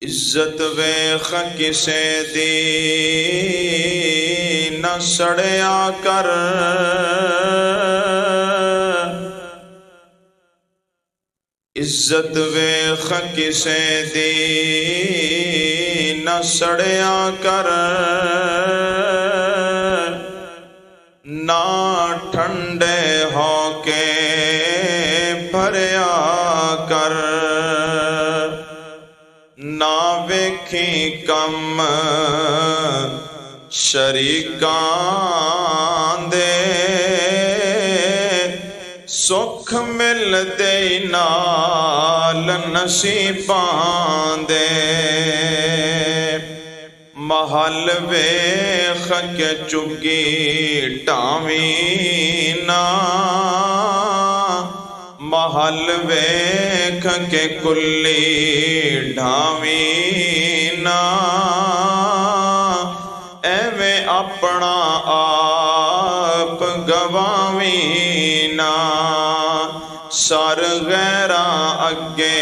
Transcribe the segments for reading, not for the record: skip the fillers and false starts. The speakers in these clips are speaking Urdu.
عزت ویخ کسے دی نہ سڑیا کر، عزت ویخ کسے دی نہ سڑیا کر، نہ ٹھنڈے ہو کے بھریا کر، نہ ویکھی کم شریکاں دے، سکھ مل دے نال نصیباں دے، محل ویخ کے چگی ٹاویں نہ، محل ویکھ کے کلی ڈھاویں نہ، ایویں اپنا آپ گواویں نہ، سر غیراں اگے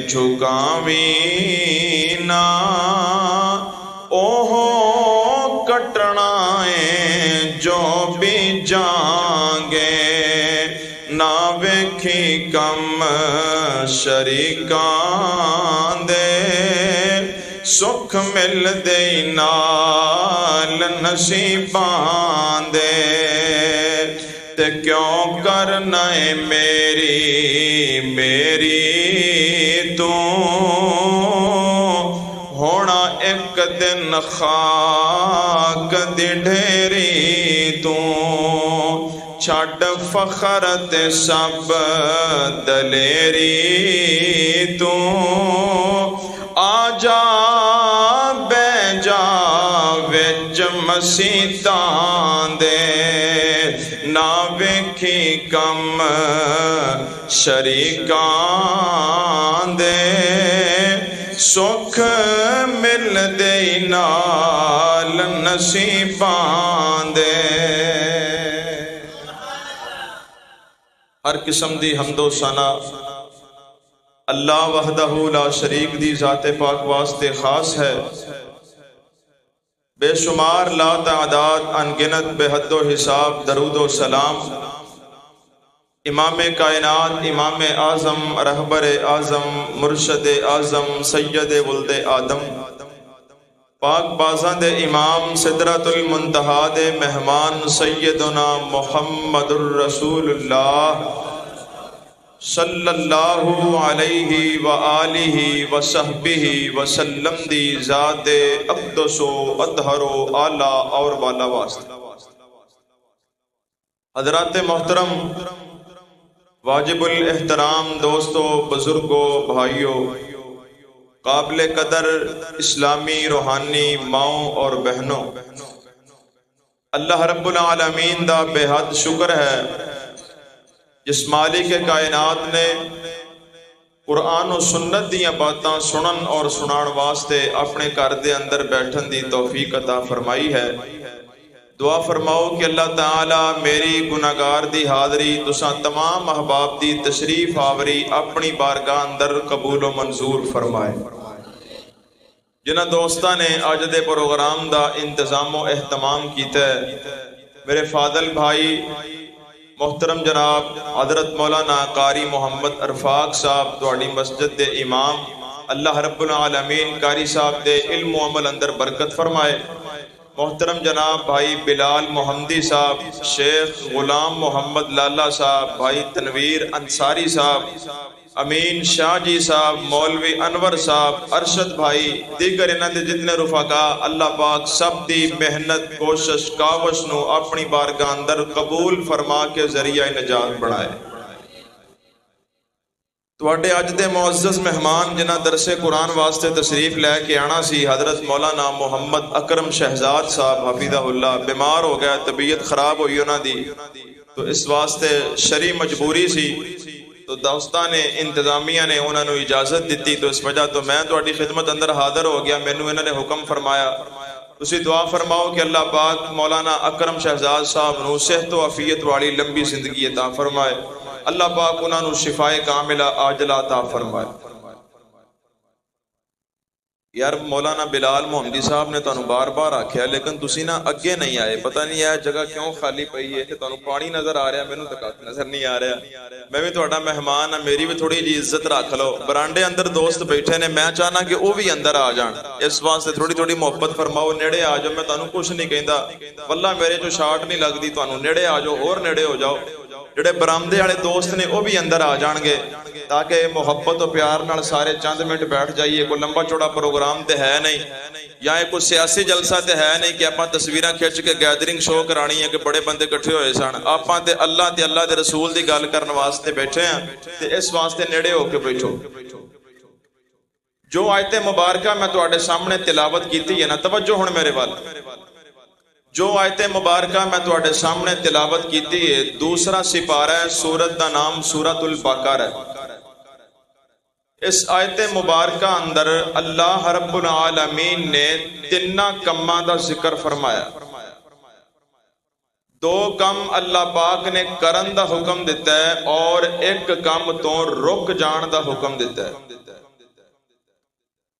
جھکاویں نہ، اوہ کٹنا ہے جو بھی جانگے، نہ ویکھی کم شریکاں دے، سکھ مل دے نال نصیباں دے، تے کیوں کرنا ہے میری میری تو، ہونا ایک دن خاک دی ڈھیری تو، چھڈ فخر تے سب دلیری تو، آ جا بہ جا وچ مسیتاں دے، نہ ویکھی کم شریکاں دے، سکھ مل دے نال نصیباں دے۔ ہر قسم دی حمد و ثنا اللہ وحدہ لا شریک دی ذات پاک واسطے خاص ہے، بے شمار لا تعداد انگنت بے حد و حساب درود و سلام امام کائنات، امام اعظم، رہبر اعظم، مرشد اعظم، سید ولد آدم، پاک بازاں دے امام، سدرۃ المنتہا دے مہمان سیدنا محمد الرسول اللہ صلی اللہ علیہ وآلہ وصحبہ وسلم دی ذات اقدس و اطہر و اعلیٰ اور والا واسطہ۔ حضرات محترم، واجب الاحترام دوستو، بزرگوں، بھائیوں، قابل قدر اسلامی روحانی ماؤں اور بہنوں، اللہ رب العالمین دا بے حد شکر ہے جس مالک کائنات نے قرآن و سنت دیاں باتاں سنن اور سنان واسطے اپنے گھر دے اندر بیٹھن دی توفیق عطا فرمائی ہے۔ دعا فرماؤ کہ اللہ تعالی میری گناہگار دی حاضری تساں تمام احباب دی تشریف آوری اپنی بارگاہ اندر قبول و منظور فرمائے۔ جنہ دوستاں نے آج دے پروگرام دا انتظام و اہتمام کیتا ہے، میرے فاضل بھائی محترم جناب حضرت مولانا قاری محمد ارفاق صاحب تواڈی مسجد دے امام، اللہ رب العالمین قاری صاحب دے علم و عمل اندر برکت فرمائے۔ محترم جناب بھائی بلال محمدی صاحب، شیخ غلام محمد لالا صاحب، بھائی تنویر انصاری صاحب، امین شاہ جی صاحب، مولوی انور صاحب، ارشد بھائی، دیگر انہاں دے جتنے رفقا، اللہ پاک سب دی محنت کوشش کاوش نو اپنی بارگاہ اندر قبول فرما کے ذریعہ نجات بنائے۔ تواڈے اج دے معزز مہمان جنہاں درس قرآن واسطے تشریف لے کے آنا سی، حضرت مولانا محمد اکرم شہزاد صاحب حفظہ اللہ، بیمار ہو گیا، طبیعت خراب ہوئی انہاں دی، تو اس واسطے شرعی مجبوری سی، تو دوستان نے انتظامیہ نے انہوں نے اجازت دیتی، تو اس وجہ تو میں تواڈی خدمت اندر حاضر ہو گیا۔ مینوں انہوں نے حکم فرمایا تسی دعا فرماؤ کہ اللہ پاک مولانا اکرم شہزاد صاحب نو صحت و عافیت والی لمبی زندگی عطا فرمائے، اللہ پاک انہوں نے شفائے کاملہ عاجلہ عطا فرمائے۔ یار مولانا بلال محمدی صاحب نے تانوں بار بار آکھیا لیکن تسی نا اگے نہیں آئے، پتہ نہیں یہ جگہ کیوں خالی پئی ہے کہ تانوں پانی نظر آ رہا، مینوں تک نظر نہیں آ رہا۔ میں بھی تہاڈا مہمان ہاں، میری بھی تھوڑی جی عزت رکھ لو۔ برانڈے اندر دوست بیٹھے نے، میں چاہنا کہ وہ بھی اندر آ جان، اس واسطے تھوڑی تھوڑی محبت فرماؤ، نیڑے آ جاؤ۔ میں تانوں کچھ نہیں کہندا، واللہ میرے جو شاٹ نہیں لگدی تانوں، نیڑے آ جاؤ، اور نیڑے ہو جاؤ۔ جڑے برامدے والے دوست نے وہ بھی اندر آ جان گے تاکہ محبت و پیار نال سارے چند منٹ بیٹھ جائیے۔ کوئی لمبا چوڑا پروگرام تے ہے نہیں، یا کوئی سیاسی جلسہ تے ہے نہیں کہ آپاں تصویراں کھچ کے گیدرنگ شو کرانی ہے کہ بڑے بندے کٹھے ہوئے سن۔ آپاں تے اللہ دے رسول دی گل کرن واسطے بیٹھے ہیں، تے اس واسطے نیڑے ہو کے بیٹھو۔ جو آیت مبارکہ میں تواڈے سامنے تلاوت کیتی ہے نا، توجہ ہن میرے وال، جو آیت مبارکہ میں تواڈے سامنے تلاوت کیتی ہے، دوسرا سپارہ ہے، سورت دا نام سورۃ البقرہ ہے۔ اس آیت مبارکہ اندر اللہ رب العالمین نے تنہ کماں دا ذکر فرمایا۔ دو کم اللہ پاک نے کرن دا حکم دیتا ہے اور ایک کم تو رک جان دا حکم دیتا ہے۔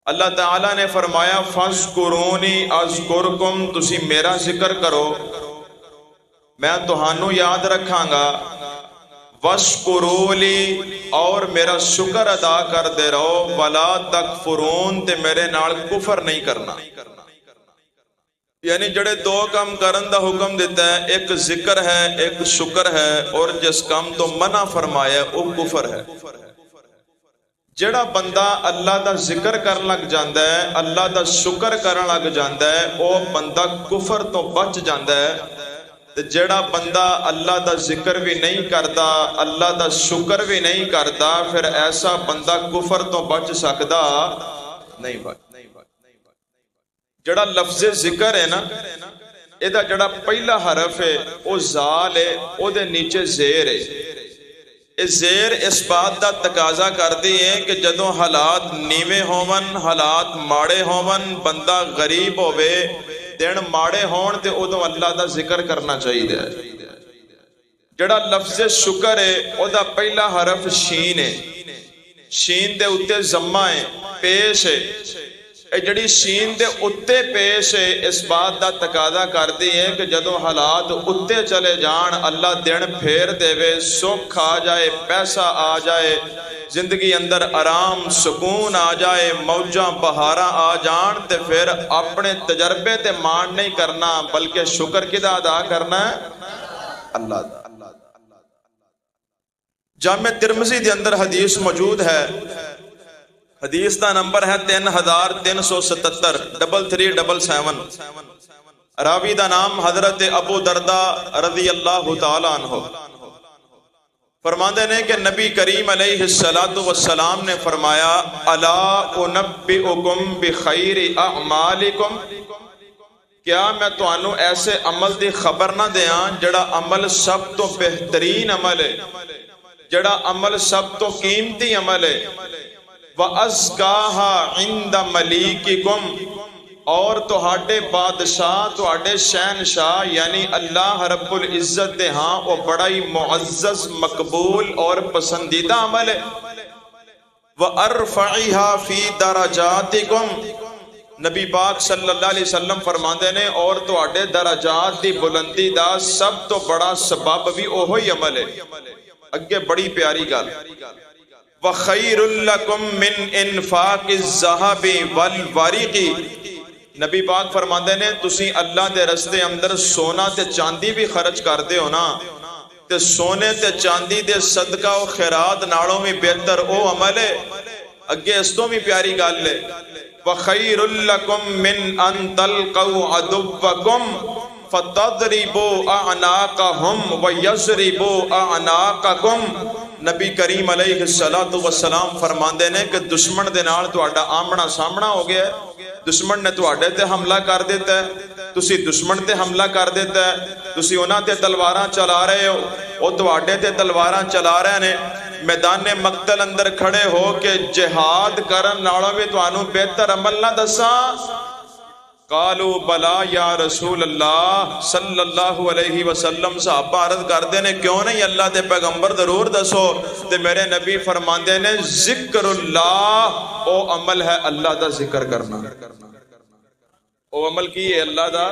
اللہ تعالیٰ نے فرمایا فَاذْكُرُونِي أَذْكُرْكُمْ، تسی میرا ذکر کرو میں تہانوں یاد رکھاں گا، وَاشْكُرُوا لِي، اور میرا شکر ادا کر دے رہو، وَلَا تَكْفُرُونَ، تے میرے نال کفر نہیں کرنا۔ یعنی جڑے دو کام کرن دا حکم دیتا ہے، ایک ذکر ہے ایک شکر ہے، اور جس کام تو منع فرمایا وہ کفر ہے۔ جڑا بندہ اللہ دا ذکر کرن لگ جاندا ہے، اللہ دا شکر کرن لگ جاندا ہے، وہ بندہ کفر تو بچ جاندا ہے۔ تے جڑا بندہ اللہ دا ذکر بھی نہیں کرتا، اللہ دا شکر بھی نہیں کرتا، پھر ایسا بندہ کفر تو بچ سکدا نہیں۔ جڑا لفظ ذکر ہے نا، ادا جڑا پہلا حرف ہے وہ زال ہے، او دے نیچے زیر ہے۔ زیر اس بات دا تقاضا کرتی ہے کہ جدوں حالات نیویں ہون، حالات ماڑے ہون، بندہ غریب ہوئے، دن ماڑے ہون، تے ادوں اللہ دا ذکر کرنا چاہیے۔ جڑا لفظ شکر ہے او دا پہلا حرف شین ہے، شین دے اتے ضمہ ہے، پیش ہے۔ اے جڑی شین دے اتے پیش ہے اس بات دا تقاضا کرتی ہے کہ جدوں حالات اتے چلے جان، اللہ دن پھیر دے وے، سکھ آ جائے، پیسہ آ جائے، زندگی اندر آرام سکون آ جائے، موجاں بہاراں آ جان، تے پھر اپنے تجربے تے مان نہیں کرنا بلکہ شکر کدا ادا کرنا ہے؟ اللہ دا۔ جامع ترمذی دے اندر حدیث موجود ہے، حدیث دا نمبر ہے 3377 3377، راوی دا نام حضرت ابو درداء رضی اللہ تعالیٰ عنہ۔ فرماندے نے کہ نبی کریم علیہ السلام نے فرمایا الا انبئکم بخیر اعمالکم، کیا میں تانوں ایسے عمل دی خبر نہ دیاں جڑا عمل سب تو بہترین عمل ہے، جڑا عمل سب تو قیمتی عمل ہے، وَأَزْكَاهَا عِنْدَ مَلِيكِكُمْ، اور تہاڈے بادشاہ تہاڈے شہنشاہ یعنی اللہ رب العزت دے ہاں وہ بڑا ہی معزز مقبول اور پسندیدہ عمل ہے۔ وَأَرْفَعِهَا فِي دَرَجَاتِكُمْ، نبی پاک صلی اللہ علیہ وسلم فرماندے نے اور تہاڈے درجات دی بلندی دا سب تو بڑا سبب بھی اوہی عمل ہے۔ اگے بڑی پیاری گل، وَخَيْرٌ لَكُمْ مِنْ إِنفَاقِ الذَّهَبِ وَالْوَرِقِ، نبی پاک فرماندے نے تسی اللہ دے رستے اندر سونا تے چاندی بھی خرچ کردے ہو نا، تے سونے تے چاندی دے صدقہ و خیرات نالوں میں بہتر او عمل ہے۔ اگے اس تو بھی پیاری گل ہے، وَخَيْرٌ لَكُمْ مِنْ أَن تَلْقَوْا عَدُوَّكُمْ فَتَضْرِبُوا أَعْنَاقَهُمْ وَيَضْرِبُوا أَعْنَاقَكُمْ، نبی کریم علیہ السلام فرماندے نے کہ دشمن دے نال تہاڈا آمنا سامنا ہو گیا ہے، دشمن نے تہاڈے تے حملہ کر دیتا ہے، تسی دشمن تے حملہ کر دیتا ہے، تسی انہاں تے تلواراں چلا رہے ہو، او تہاڈے تے تلواراں چلا رہے نے، میدان مقتل اندر کھڑے ہو کے جہاد کرن نالوں بھی تانوں بہتر عمل نہ دساں، قالوا بلا یا رسول اللہ صلی اللہ علیہ وسلم، صحابہ عرض کردے نے کیوں نہیں اللہ دے پیغمبر ضرور دسو، تے میرے نبی فرماندے نے ذکر اللہ او عمل ہے اللہ دا ذکر کرنا، او عمل کی ہے اللہ دا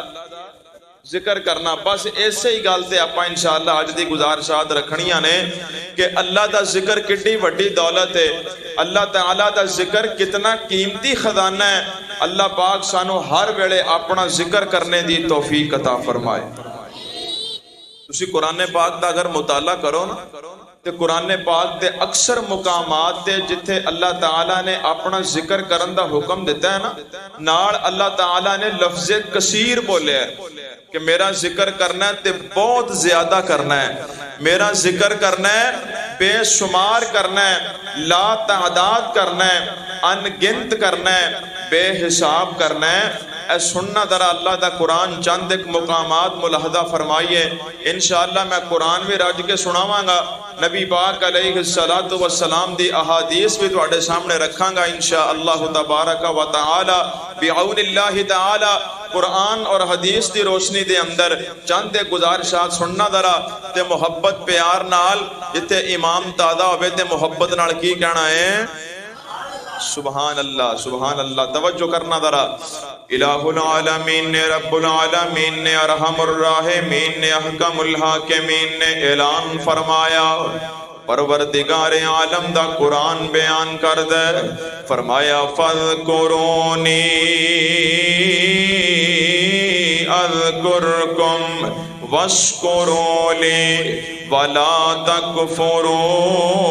ذکر کرنا۔ بس ایسے ہی گل تے آپا انشاءاللہ اج دی گزارشات رکھنیاں نے کہ اللہ دا ذکر کتنی وڈی دولت ہے، اللہ تعالیٰ دا ذکر کتنا قیمتی خزانہ ہے۔ اللہ پاک سانو ہر ویلے اپنا ذکر کرنے دی توفیق عطا فرمائے۔ تسی قرآن پاک دا اگر مطالعہ کرو نا تے قرآن پاک دے اکثر مقامات تے جتھے اللہ تعالیٰ نے اپنا ذکر کرن دا حکم دیتا ہے نا، نال اللہ تعالیٰ نے لفظ کثیر بولے ہے کہ میرا ذکر کرنا ہے تے بہت زیادہ کرنا ہے، میرا ذکر کرنا ہے بے شمار کرنا ہے، لا تعداد کرنا ہے، ان گنت کرنا ہے، بے حساب کرنا ہے۔ اے سننا ذرا اللہ دا قرآن چند ایک مقامات ملاحظہ فرمائیے، انشاءاللہ میں قرآن بھی رج کے سناواں گا، نبی پاک علیہ السلام دی احادیث بھی تواڈے سامنے رکھاں گا انشاءاللہ تبارک و تعالی بعون اللہ تعالی۔ قرآن اور حدیث دی روشنی دے اندر چند ایک گزارشات سننا ذرا تے محبت پیار نال، جتے امام تازہ ہوئے تے محبت نال کی کہنا ہے سبحان اللہ سبحان اللہ۔ توجہ کرنا ذرا، الہ العالمین نے، رب العالمین نے، ارحم الراحمین نے، احکم الحاکمین نے اعلان فرمایا، پروردگار عالم دا قرآن بیان کر دے، فرمایا فَاذْكُرُونِي اذکرکم واشکروا لی ولا تکفرون۔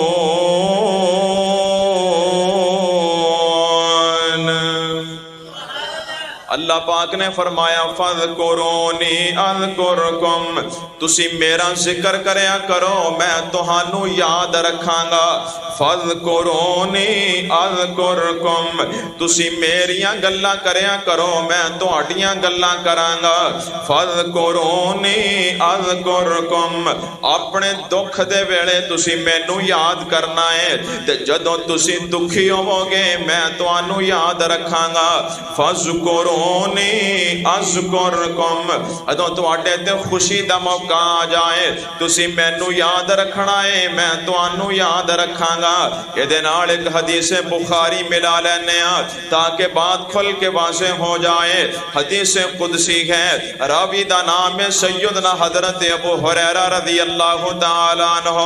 اللہ پاک نے فرمایا فَاذْكُرُونِي اذکرکم، تسی میرا ذکر کریا کرو میں تہانوں یاد رکھاں گا۔ فَاذْكُرُونِي اذکرکم، تسی میریاں گلاں کریا کرو میں تہاڈیاں گلاں کراں گا۔ فَاذْكُرُونِي اذکرکم، اپنے دکھ دے ویلے تسی مینوں یاد کرنا ہے تے جدوں تسی دکھی ہوو گے میں تہانوں یاد رکھاں گا۔ فَاذْكُرُونِی اذکرکم، ادوں تواڈے تے خوشی دا موقع آ جائے تسی مینوں یاد رکھنا ہے میں تانوں یاد رکھاں گا۔ یہ نال ایک حدیث بخاری ملا لینے تاکہ بات کھل کے واضح ہو جائے۔ حدیث قدسی ہے، راوی دا نام ہے سیدنا حضرت ابو ہریرہ رضی اللہ تعالیٰ عنہ،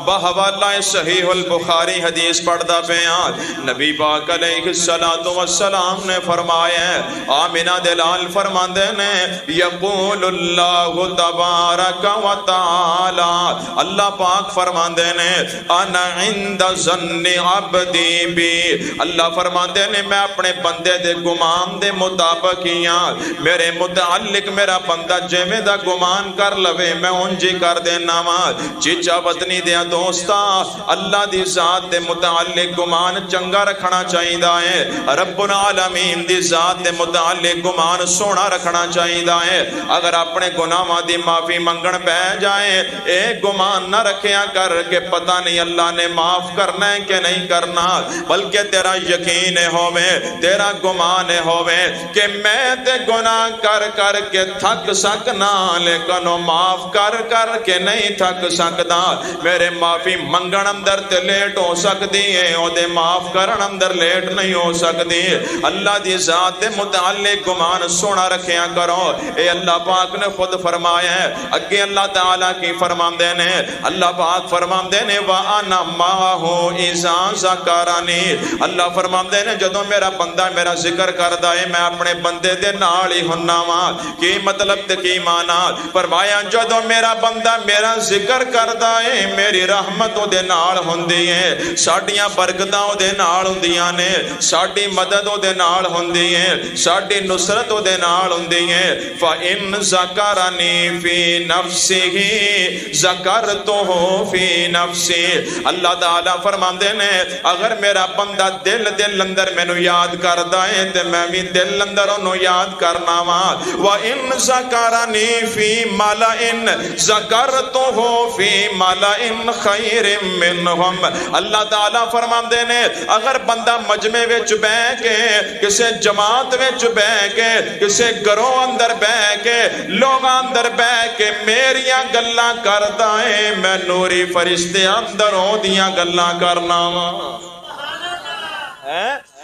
بحوالہ صحیح البخاری حدیث پڑھدا پیا۔ نبی پاک علیہ السلام نے فرمایا، آمینہ دلال فرماندے نے، یقول اللہ تبارک و تعالی، اللہ پاک فرماندے نے انا عند ظن عبدی بی، اللہ فرماندے نے میں اپنے بندے دے گمان دے مطابق ہیاں، میرے متعلق میرا بندہ جویں دا گمان کر لوے میں انجی کر دینا وا۔ چیچا وطنی دیا دوستا، اللہ دی ذات دے متعلق گمان چنگا رکھنا چاہیدا ہے، رب العالمین دی ذات دے متعلق گمان سونا رکھنا چاہیدا ہے۔ اگر اپنے گناہاں دی معافی منگن پہ جائے اے گمان نہ رکھیا کر کہ پتہ نہیں اللہ نے معاف کرنا ہے کہ نہیں کرنا، بلکہ تیرا یقین ہوے، تیرا گمان ہوے کہ میں تے گناہ کر کر کے تھک سکنا لیکن معاف کر کر کے نہیں تھک سکدا، میرے معافی منگن اندر تے لیٹ ہو سکتی ہے او دے معاف کرن اندر لیٹ نہیں ہو سکتی۔ اللہ دی ذات دے متعلق گمان سونا رکھیا کرو، اے اللہ پاک نے خود فرمایا ہے۔ اگے اللہ تعالیٰ کی فرماندے نے، اللہ پاک فرماندے نے وَأَنَا مَعَهُ إِذَا ذَكَرَنِي، اللہ فرماندے نے جدوں میرا بندہ میرا ذکر کردا ہے میں اپنے بندے دے نال ہی ہننا وا۔ کی مطلب تے کی معنی؟ فرمایا جدوں میرا بندہ میرا ذکر کردا ہے میری رحمت او دے نال ہوندی ہے، ساڈیاں برکتاں او دے نال ہوندیاں نے، ساڈی مدد او دے نال ہوندی ہے، ساڈی نصرت او دے نال ہوندی ہے۔ فَإِن ذَكَرَنِي فِي نَفْسِهِ ذَكَرْتُهُ فِي نَفْسِي، اللہ تعالیٰ فرماندے نے اگر میرا بندہ دل اندر مینوں یاد کردا ہے تے میں بھی دل اندر انہوں یاد کرنا وا۔ وَإِن ذَكَرَنِي فِي مَلَئٍ ذَكَرْتُهُ فِي مَلَئٍ خَيْرٍ مِّنْهُمْ، اللہ تعالیٰ فرماندے نے اگر بندہ مجمع وچ بیٹھ کے کسے جماعت وچ بہ کے کسے گھروں اندر بہ کے لوگ اندر بہ کے میریاں گلاں کردا ہے میں نوری فرشتے اندروں دیاں گلاں کرنا وا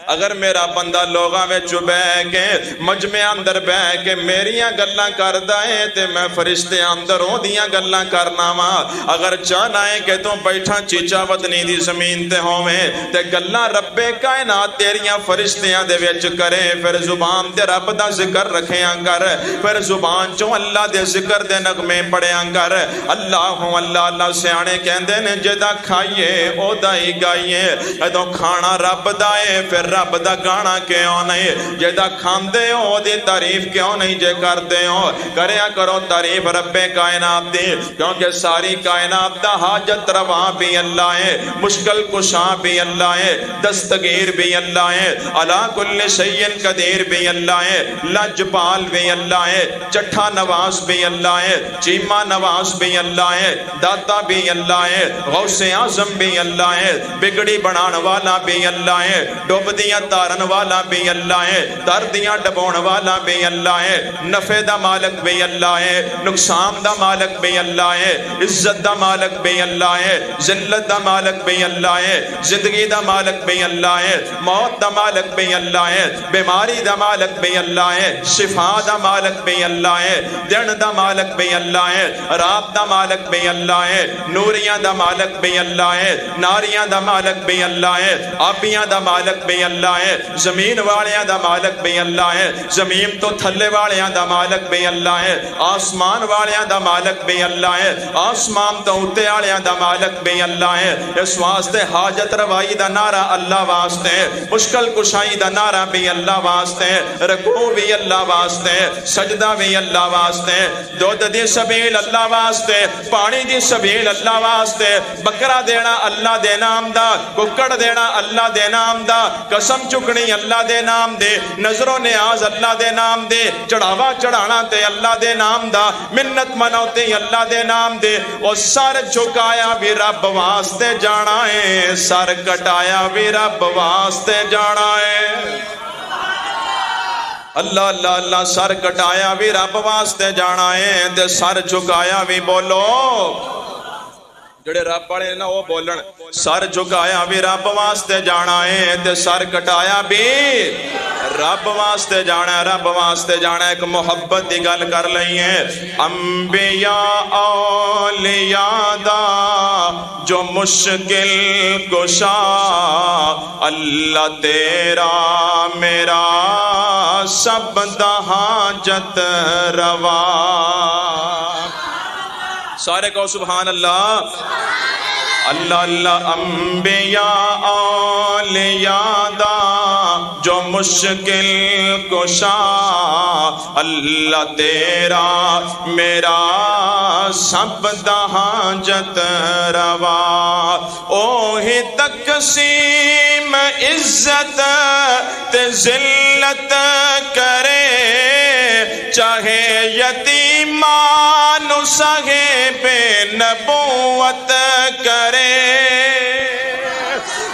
اگر میرا بندہ لوگاں میں بہ کے مجمع اندر بہ کے میریاں گلاں کردا ہے تے میں فرشتے اندروں دیاں گلاں کرنا وا اگر چاہنا ہے کہ تو بیٹھا چیچا وطنی دی زمین تے ہوویں تے گلاں رب کائنات تیریاں فرشتیاں دے وچ کرے پھر زبان تے رب دا ذکر رکھیاں کر پھر زبان چوں اللہ دے ذکر دے نغمے پڑھیاں کر اللہ اللہ سیانے کہندے نے جدا کھائیے او دا ہی گائیے ادوں کھانا رب دا ہے پھر رب دا گانا کیوں نہیں جیدہ کھاندے ہو دی تعریف کیوں نہیں جے کرتے ہو کریا کرو تعریف رب کائنات دی کیونکہ ساری کائنات دا حاجت روا بھی اللہ ہے مشکل کشا بھی اللہ ہے دستگیر بھی اللہ ہے علا کل شیء قدیر بھی اللہ ہے لجپال بھی اللہ ہے چٹھا نواز بھی اللہ ہے چیمہ نواز بھی اللہ ہے داتا بھی اللہ ہے غوث اعظم بھی اللہ ہے بگڑی بنان والا بھی اللہ ہے ڈوب دیاں تارن والا بھی اللہ ہے دردیاں ڈبون والا بھی اللہ ہے نفع دا مالک بھی اللہ ہے نقصان دا مالک بھی اللہ ہے عزت دا مالک بھی اللہ ہے ذلت دا مالک بھی اللہ ہے زندگی دا مالک بھی اللہ ہے موت دا مالک بھی اللہ ہے بیماری دا مالک بھی اللہ ہے شفا دا مالک بھی اللہ ہے دن دا مالک بھی اللہ ہے رات دا مالک بھی اللہ ہے نوریاں دا مالک بھی اللہ ہے ناریاں دا مالک بھی اللہ ہے آبیاں دا مالک بھی اللہ ہے زمین والیاں دا مالک بھی اللہ ہے زمین تو تھلے والیاں دا مالک بھی اللہ ہے آسمان والیاں دا مالک بھی اللہ ہے آسمان تو اتے والیاں دا مالک بھی اللہ ہے اس واسطے حاجت روائی دا نعرہ اللہ واسطے مشکل کشائی دا نعرہ بھی اللہ واسطے رکوع بھی اللہ واسطے سجدہ بھی اللہ واسطے دودھ دی سبیل اللہ واسطے پانی دی سبیل اللہ واسطے بکرا دینا اللہ دے نام دا ککڑ دینا اللہ دے نام دا قسم چکنی اللہ دے نام دے نظر و نیاز اللہ دے نام دے چڑھاوا چڑھانا تے اللہ دے نام دا منت منوتے اللہ دے نام دے اور سر جھکایا بھی رب واسطے جانا ہے سر کٹایا بھی رب واسطے جانا ہے اللہ اللہ اللہ سر کٹایا بھی رب واسطے جانا ہے تے سر جھکایا بھی بولو جڑے رب والے نا وہ بولن سر جھکایا بھی رب واسطے جانا ہے تے سر کٹایا بھی رب واسطے جانا ہے رب واسطے جانا ہے ایک محبت دی گل کر لئی ہے انبیاء اولیاء دا جو مشکل کشا اللہ تیرا میرا سب دا حاجت روا سارے کہو سبحان اللہ اللہ اللہ انبیاء اولیاء دا جو مشکل کشا اللہ تیرا میرا سب دا حاجت روا اوہی تقسیم عزت تے ذلت کرے چاہے یتیمان سہے بے نبوت کرے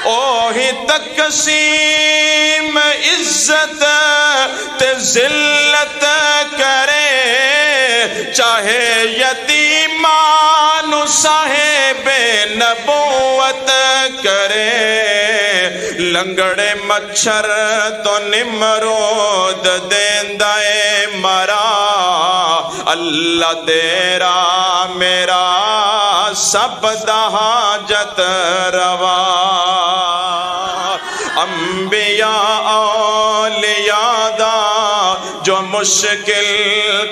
اوہی تقسیم عزت تے ذلت کرے چاہے یتیمان صاحب نبوت کرے لنگڑے مچھر تو نمرود دیندائے مرا اللہ تیرا میرا سب دا حاجت روا انبیاء اولیاء دا جو مشکل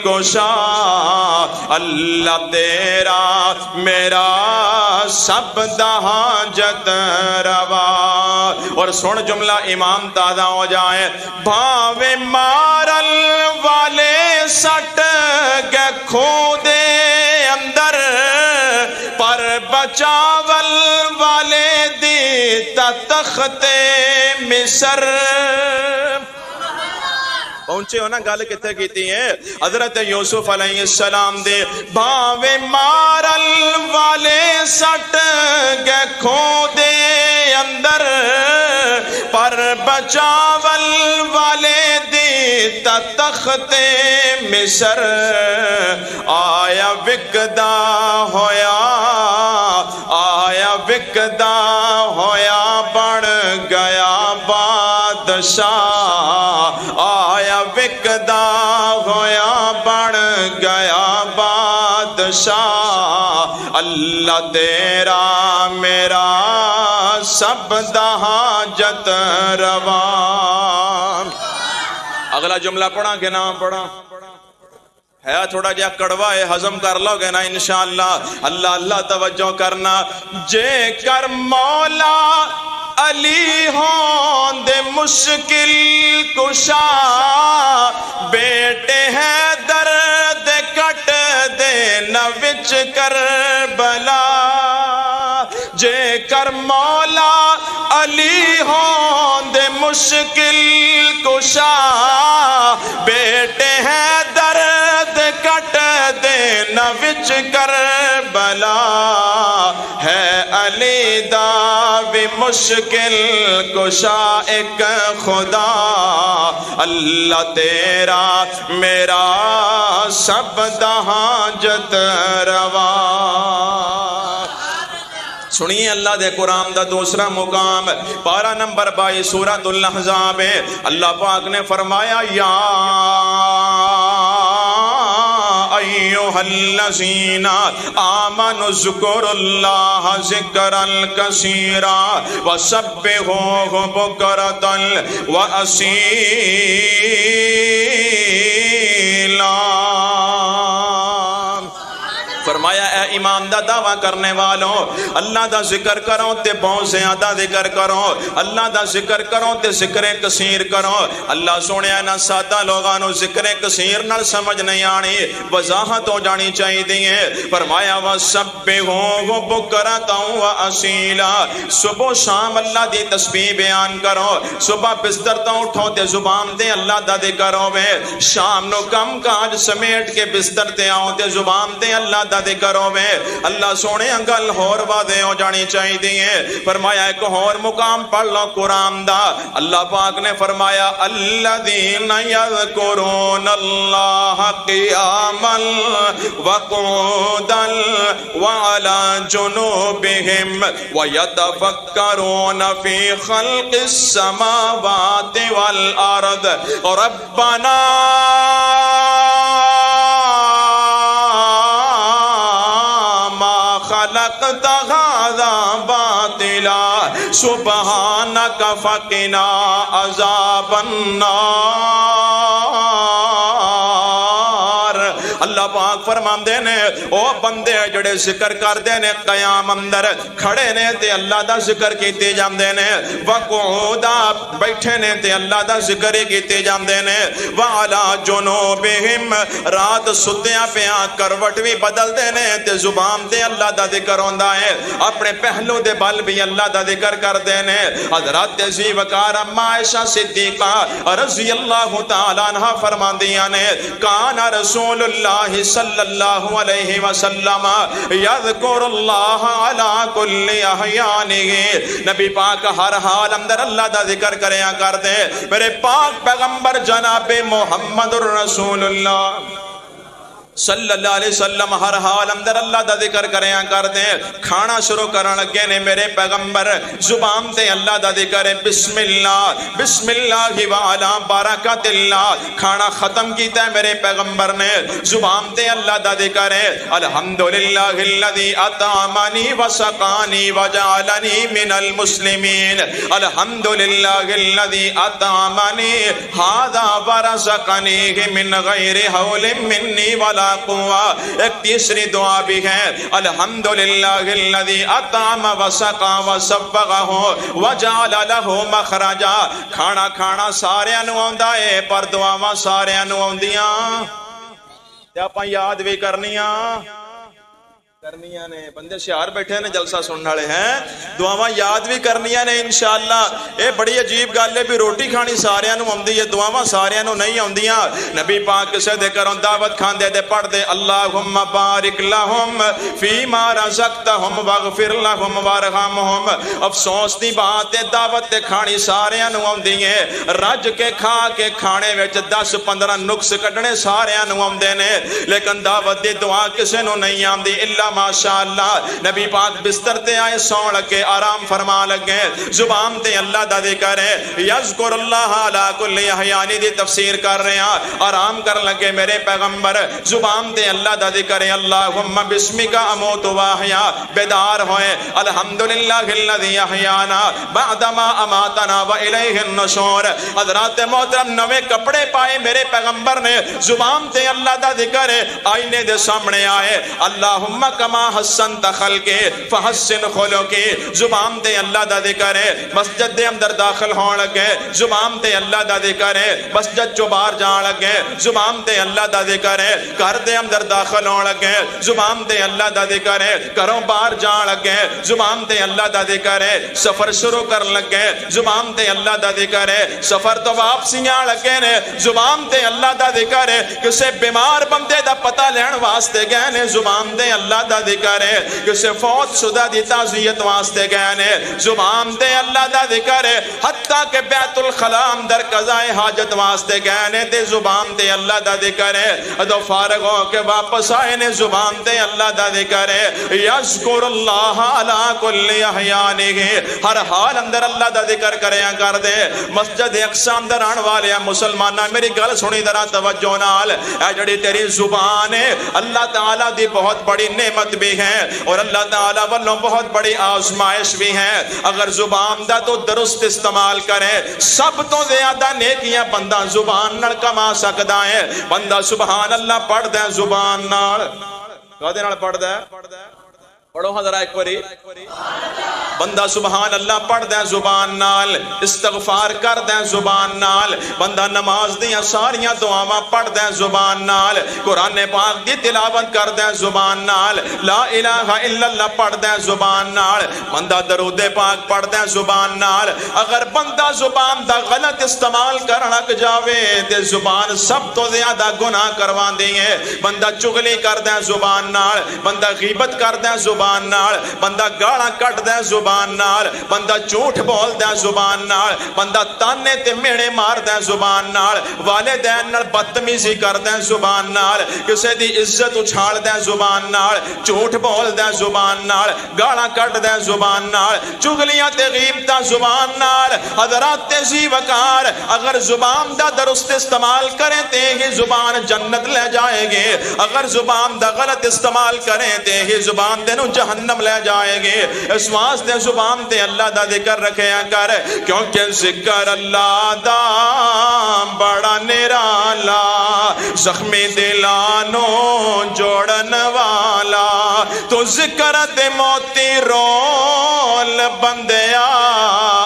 کشا اللہ تیرا میرا سب دا حاجت روا اور سن جملہ امام تازہ ہو جائے بھاوے مارل والے سٹ گے کھودے اندر پر بچاول والے دیتا تخت مصر پہنچے ہو نا گل کتے کیتی ہے حضرت یوسف علیہ السلام دے بھاوے مارل والے سٹ گے کھو دے اندر پر بچاول والے دی تخت مصر آیا وکدا ہویا بن گیا بادشاہ آیا وکدا ہویا بن گیا بادشاہ اللہ تیرا میرا سب دا حاجت روا۔ اگلا جملہ پڑھا کہ نہ پڑھا ہے تھوڑا جا کڑوا ہے ہضم کر لو گے نا انشاءاللہ اللہ اللہ توجہ کرنا جے کر مولا علی ہون دے مشکل کشا بیٹے ہے درد کٹ دے نہ وچ کربلا جے کر مولا علی ہون دے مشکل کشا بیٹے ہے درد کٹ دے نہ وچ کربلا ہے علی دا بھی مشکل کشا ایک خدا اللہ تیرا میرا سب دا حاجت روا۔ سنیے اللہ دے قرآن دا دوسرا مقام پارہ نمبر 22 سورۃ الاحزاب ہے اللہ پاک نے فرمایا یا ایھا الذین آمنوا اذکروا اللہ ذکرا کثیرا وسبحوہ بکرۃ واصیلا۔ فرمایا اے ایمان دا دعویٰ کرنے والوں اللہ دا ذکر کرو تے بہت زیادہ ذکر کرو اللہ دا ذکر کرو تے ذکر کثیر کرو اللہ سونے نہ سادہ لوگانو ذکر کثیر نہ سمجھ نہیں آنی وضاحت ہو جانی چاہی دیئے فرمایا وَسَبِّحُوهُ بُكْرَةً وَأَصِيلًا صبح شام اللہ دی تسبیح بیان کرو صبح بستر تو اٹھو تے زبان دے اللہ دا ذکر ہوئے شام نو کم کاج سمیٹ کے بستر تے آؤ تے زبان دے اللہ دا ذکر ہوئے اللہ سونے انگل ہور وعدے ہو جانی چاہی دیئے فرمایا ایک ہور مقام پڑھ لو قرآن دا اللہ پاک نے فرمایا الذین یذکرون اللہ قیاما وقعودا وعلی جنوبہم ویتفکرون فی خلق السماوات والارض ربنا خلقت هذا باطلا سبحانك فقنا عذاب النار۔ اللہ پاک فرماندے نے او بندے جڑے ذکر کر دے نے قیام اندر کھڑے نے تے اللہ دا ذکر کیتے جاندے نے وقعودا بیٹھے نے تے اللہ دا ذکر کیتے جاندے نے وعلا جنوبہم رات ستیاں پیاں کروٹ بھی بدل دے نے تے زبان دے اللہ دا ذکر ہوندا ہے اپنے پہلو دے بل بھی اللہ دا ذکر کر دے نے حضرت زی وقار اما عائشہ صدیقہ رضی اللہ تعالیٰ عنہ فرماندیاں نے کان رسول اللہ صلی اللہ علیہ وسلم یذکر اللہ علی کل احیانہ نبی پاک ہر حال اندر اللہ دا ذکر کریا کر دے میرے پاک پیغمبر جناب محمد الرسول اللہ صلی اللہ علیہ وسلم ہر حال اندر اللہ دا ذکر کریاں کر دیں کھانا شروع کرن لگے نے میرے پیغمبر زبان تے اللہ دا ذکر ہے بسم اللہ وعلا برکت اللہ کھانا ختم کیتا ہے میرے پیغمبر نے زبان تے اللہ دا ذکر ہے الحمدللہ الذی اطعمنی وسقانی وجعلنی من المسلمین الحمدللہ الذی اطعمنی ھذا ورزقنی من غیر حول منی ولا قوہ۔ ایک تیسری دعا بھی ہے الحمدللہ الذی اطعم وسقا وسبغہ وجعل لہ مخرجا کھانا کھانا سارے انو آندا ہے پر دعاواں سارے انو آندیاں تے آپاں یاد بھی کرنیاں کرنیاں نے بندے شعار بیٹھے نے جلسہ سننے والے ہیں دعاواں یاد بھی کرنیاں نے انشاءاللہ اے بڑی عجیب گل ہے بھی روٹی کھانی ساریاں نوں آندی ہے دعاواں ساریاں نوں نہیں آندیاں نبی پاک کسے دے گھروں دعوت کھاندے تے پڑھ دے اللہم بارک لہم فیما رزقتہم واغفر لہم وارحمہم افسوس دی بات ہے دعوت تے کھانی ساریاں نوں آندی ہے رج کے کھا کے کھانے وچ 10-15 نقص کڈنے ساریاں نوں آندے نے لیکن دعوت دی دعا کسے نوں نہیں آندی الا ماشاءاللہ نبی پاک بستر تے آئے سون لگے آرام فرما لگے زبان تے اللہ دا ذکر ہے یذکر اللہ علی کل احیان دی تفسیر کر رہے ہیں آرام کر لگے میرے پیغمبر زبان تے اللہ دا ذکر ہے اللہم بسمک اموت و احیا بیدار ہوئے الحمدللہ الذی احیانا بعدما اماتنا و الیہ النشور حضرات محترم نوے کپڑے پائے میرے پیغمبر نے زبان تے اللہ دا ذکر ہے آئینے دے سامنے آئے اللہم کما حسنت خلقے فحسن خلقے زبان تے اللہ دا ذکر ہے مسجد دے اندر داخل ہون لگے زبان تے اللہ دا ذکر ہے مسجد چو باہر جان لگے زبان تے اللہ دا ذکر ہے گھر دے اندر داخل ہون لگے زبان تے اللہ دا ذکر ہے گھروں باہر جان لگے زبان تے اللہ دا ذکر ہے سفر شروع کر لگے زبان تے اللہ دا ذکر ہے سفر تو واپسیاں لگے نے زبان تے اللہ دا ذکر ہے کسے بیمار بندے دا پتہ لین واسطے گئے نے زبان تے اللہ دا ذکر ہے کسے فوت شدہ دی تعزیت واسطے گئے نے زبان تے اللہ دا ذکر ہے حتیٰ کہ بیت الخلام در قضائے حاجت واسطے گئے نے تے زبان تے اللہ دا ذکر ہے ادو فارغ ہو کے واپس آئے نے زبان تے اللہ دا ذکر ہے یذکر اللہ علی کل احیانہ ہر حال اندر اللہ دا ذکر کریا کر دے مسجد اقصی اندر آن والے مسلمانہ میری گل سنی ذرا توجہ نال اے جڑی تیری زبان ہے اللہ تعالیٰ دی بہت بڑی نعمت بھی ہے اور اللہ تعالیٰ والوں بہت بڑی آزمائش بھی ہے اگر زبان دا تو درست استعمال کرے سب تو زیادہ نیکیاں بندہ زبان نال کما سکدا ہے بندہ سبحان اللہ پڑھ دے زبان نال کدے نال پڑھ دے پڑھو حضرہ ایک باری بندہ سبحان اللہ پڑھ دیں زبان نال استغفار کر دیں زبان نال بندہ نماز دیاں ساریاں دعاواں پڑھ دیں زبان نال قرآن پاک دی تلاوت کر دیں زبان نال لا الہ الا اللہ پڑھ دیں زبان نال بندہ درود پاک پڑھ دیں زبان نال اگر بندہ زبان دا غلط استعمال کرنا جاوے تے زبان سب تو زیادہ گناہ کروان دیئے بندہ چغلی کر دیں زبان نال بندہ غیبت کر دیں زبان نال بندہ گاڑا کٹ دیں زبان نال بندہ جھوٹ بول دیں زبان نال بندہ تانے تے میڑے مار دیں زبان نال والدین نال بدتمیزی کر دیں زبان نال کسے دی عزت اچھال دیں زبان نال جھوٹ بول دیں زبان نال گاڑا کٹ دیں زبان نال چغلیاں تے غیبتاں زبان نال حضرات تیزی وقار اگر زبان دا درست استعمال کریں تے ہی زبان جنت لے جائے گے اگر زبان دا غلط استعمال کریں تے ہی زبان دے نو جہنم لے جائے گے اس واسطے زبان تے اللہ دا ذکر رکھیا کر کیونکہ ذکر اللہ دا بڑا نرالا زخمی دلانو جوڑن والا تو ذکر دے موتی رول بندیا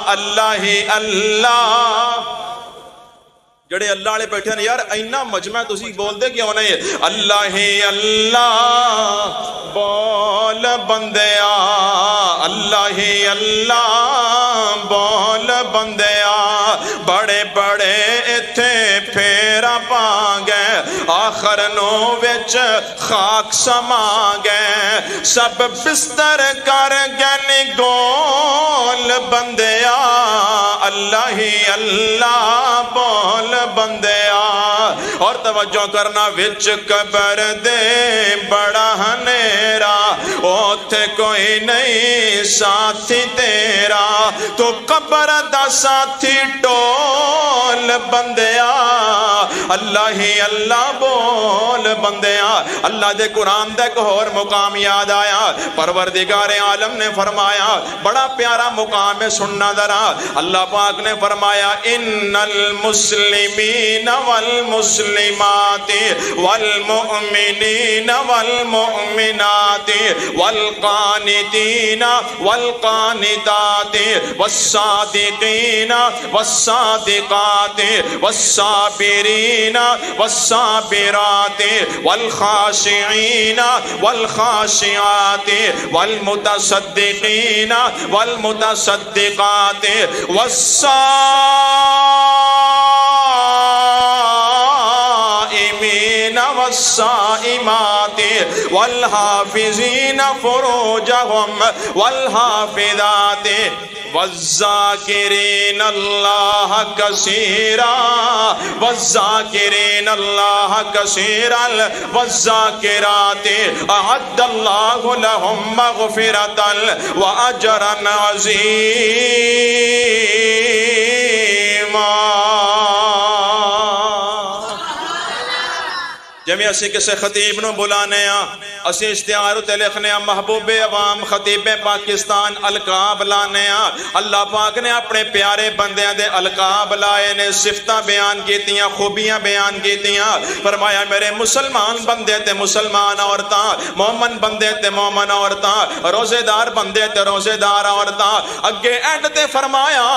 اللہ ہی اللہ جڑے اللہ والے بیٹھے ہیں یار اینا مجمع تسی بول دے کیوں نہیں اللہ ہی اللہ بول بندیا اللہ ہی اللہ بول بندیا بڑے بڑے ایتھے پھیرا پا گئے آخر نو وچ خاک سما گئے سب بستر کر گئے گول بندیا اللہ ہی اللہ بول بندیا اور توجہ کرنا وچ قبر دے بڑا ہنیرا اوتھے کوئی نہیں ساتھی تیرا تو قبر دا ساتھی ٹول بندیا اللہ ہی اللہ بول بندیا اللہ دے قرآن دے ایک اور مقام یاد آیا پروردگار عالم نے فرمایا بڑا پیارا مقام ہے سننا ذرا اللہ پاک نے فرمایا ان المسلمین والمسلمات والمؤمنین والمؤمنات والقانتین والقانتات والصادقین والصادقات والصابرین والصابرین والصابرات والخاشعین والخاشعات والمتصدقین والمتصدقات والصائمین والصائمات والحافظین فروجہم والحافظات والذاکرین اللہ کثیرا والذاکرین اللہ کثیرا والذاکرات اعد اللہ لہم مغفرتا واجرا عظیما۔ جمعی اسی کسے خطیب نو بلانے ہاں، اسی اشتہار تے لکھنے ہاں، محبوب عوام خطیب پاکستان القاب لانے ہاں۔ اللہ پاک نے اپنے پیارے بندیاں دے القاب لائے نے، صفتاں بیان کیتیاں، خوبیاں بیان کیتیاں۔ فرمایا میرے مسلمان بندے تے مسلمان عورتاں، مومن بندے تے مومن عورتاں، روزے دار بندے تے روزے دار عورتاں۔ اگے اینڈ تے فرمایا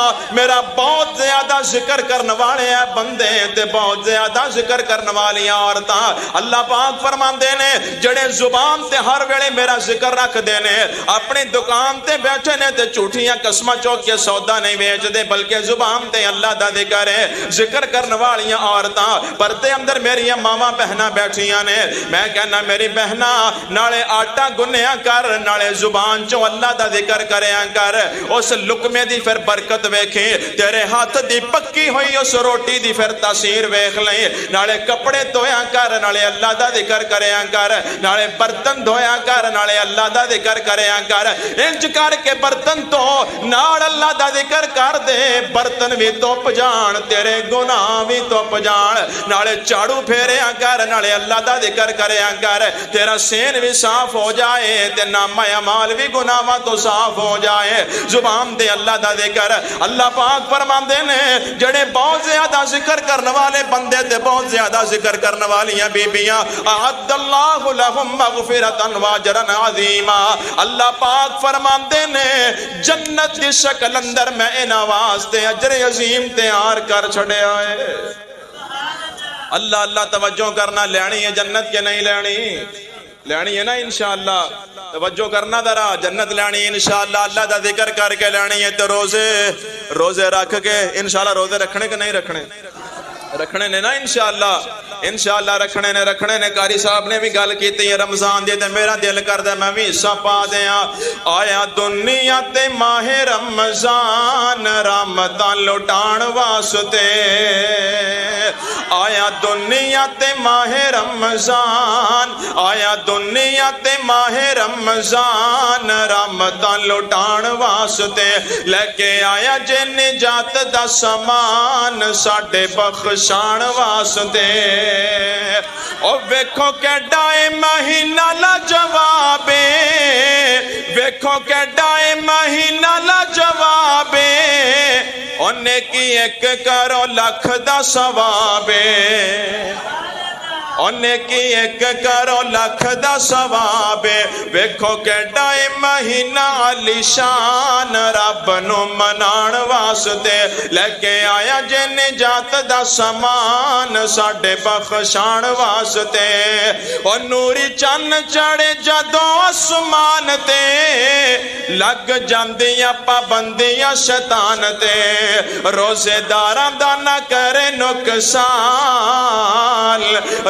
میرا بہت زیادہ ذکر کرنے والے ہیں بندے تے بہت زیادہ ذکر کرنے والی عورتاں۔ اللہ پاک فرماندے نے جڑے زبان تے ہر ویلے میرا ذکر رکھ دینے، اپنی دکان تے بیٹھے نے تے جھوٹیاں قسماں چوک کے سودا نہیں بیچ دے، بلکہ زبان تے اللہ دا ذکر ہے۔ ذکر کرنے والیاں عورتاں پردے اندر میری ماواں بہناں بیٹھیاں نے، میں کہنا میری بہناں نالے آٹا گنیا کر، نالے زبان چوں اللہ دا ذکر کریا کر، اس لقمے دی پھر برکت ویکھیں، تیرے ہاتھ دی پکی ہوئی اس روٹی دی پھر تاثیر ویکھ لیں، نالے کپڑے دھویا کر، نالے اللہ دا ذکر کریا کر، نالے برتن دھویا کر، نالے اللہ دا ذکر کریا کر۔ انج کر کے برتن تو نال اللہ دا ذکر کر دے، برتن بھی توپ جان، تیرے گناہ بھی توپ جان، نالے چاڑو پھیریا کر، نالے اللہ دا ذکر کریا کر، تیرا سین بھی صاف ہو جائے تے نامہ اعمال بھی گناہاں تو صاف ہو جائے۔ زبان دے اللہ دا ذکر، اللہ پاک فرماندے نے جڑے بہت زیادہ ذکر کرنے والے بندے تے بہت زیادہ ذکر کرنے والیاں بیبیاں، اعد اللہ لہم مغفرتا واجرا عظیما۔ اللہ پاک فرماندے نے جنت دی شکل اندر میں انہاں واسطے اجر عظیم تیار کر چھڑیا ہے۔ اللہ اللہ توجہ کرنا، لینی ہے جنت کے نہیں لینی؟ لینی ہے نا انشاءاللہ، توجہ کرنا ذرا، جنت لینی انشاءاللہ، اللہ دا ذکر کر کے لینی ہے۔ تو روزے رکھ کے انشاءاللہ، روزے رکھنے کے نہیں رکھنے؟ رکھنے نے نا انشاءاللہ رکھنے نے۔ قاری صاحب نے بھی گل کیتی ہے رمضان دی تے میرا دل کردا میں بھی حصہ پا دیاں۔ آیا دنیا تے ماہ رمضان رحمتاں لٹان واسطے، آیا دنیا تے ماہ رمضان، آیا دنیا تے ماہ رمضان رحمتاں لٹان واسطے، لے کے آیا جے نجات دا سامان ساڈے بخشان واسطے۔ او ویکھو کیڈا اے مہینہ لاجوابے، ویکھو کیڈا اے مہینہ لاجوابے، اونے کی ایک کرو لکھ دا ثوابے، اونے کی ایک کرو لکھ دا ثوابے۔ ویکھو کیڈا اے مہینہ علی شان رب نو منان واسطے، لے کے آیا جے نجات دا سامان ساڈے بخشان واسطے۔ او نوری چن چڑھے جدوں آسمان تے، لگ جاندیاں پابندیاں شیطان تے، روزے داراں دا نہ کرے نقصان،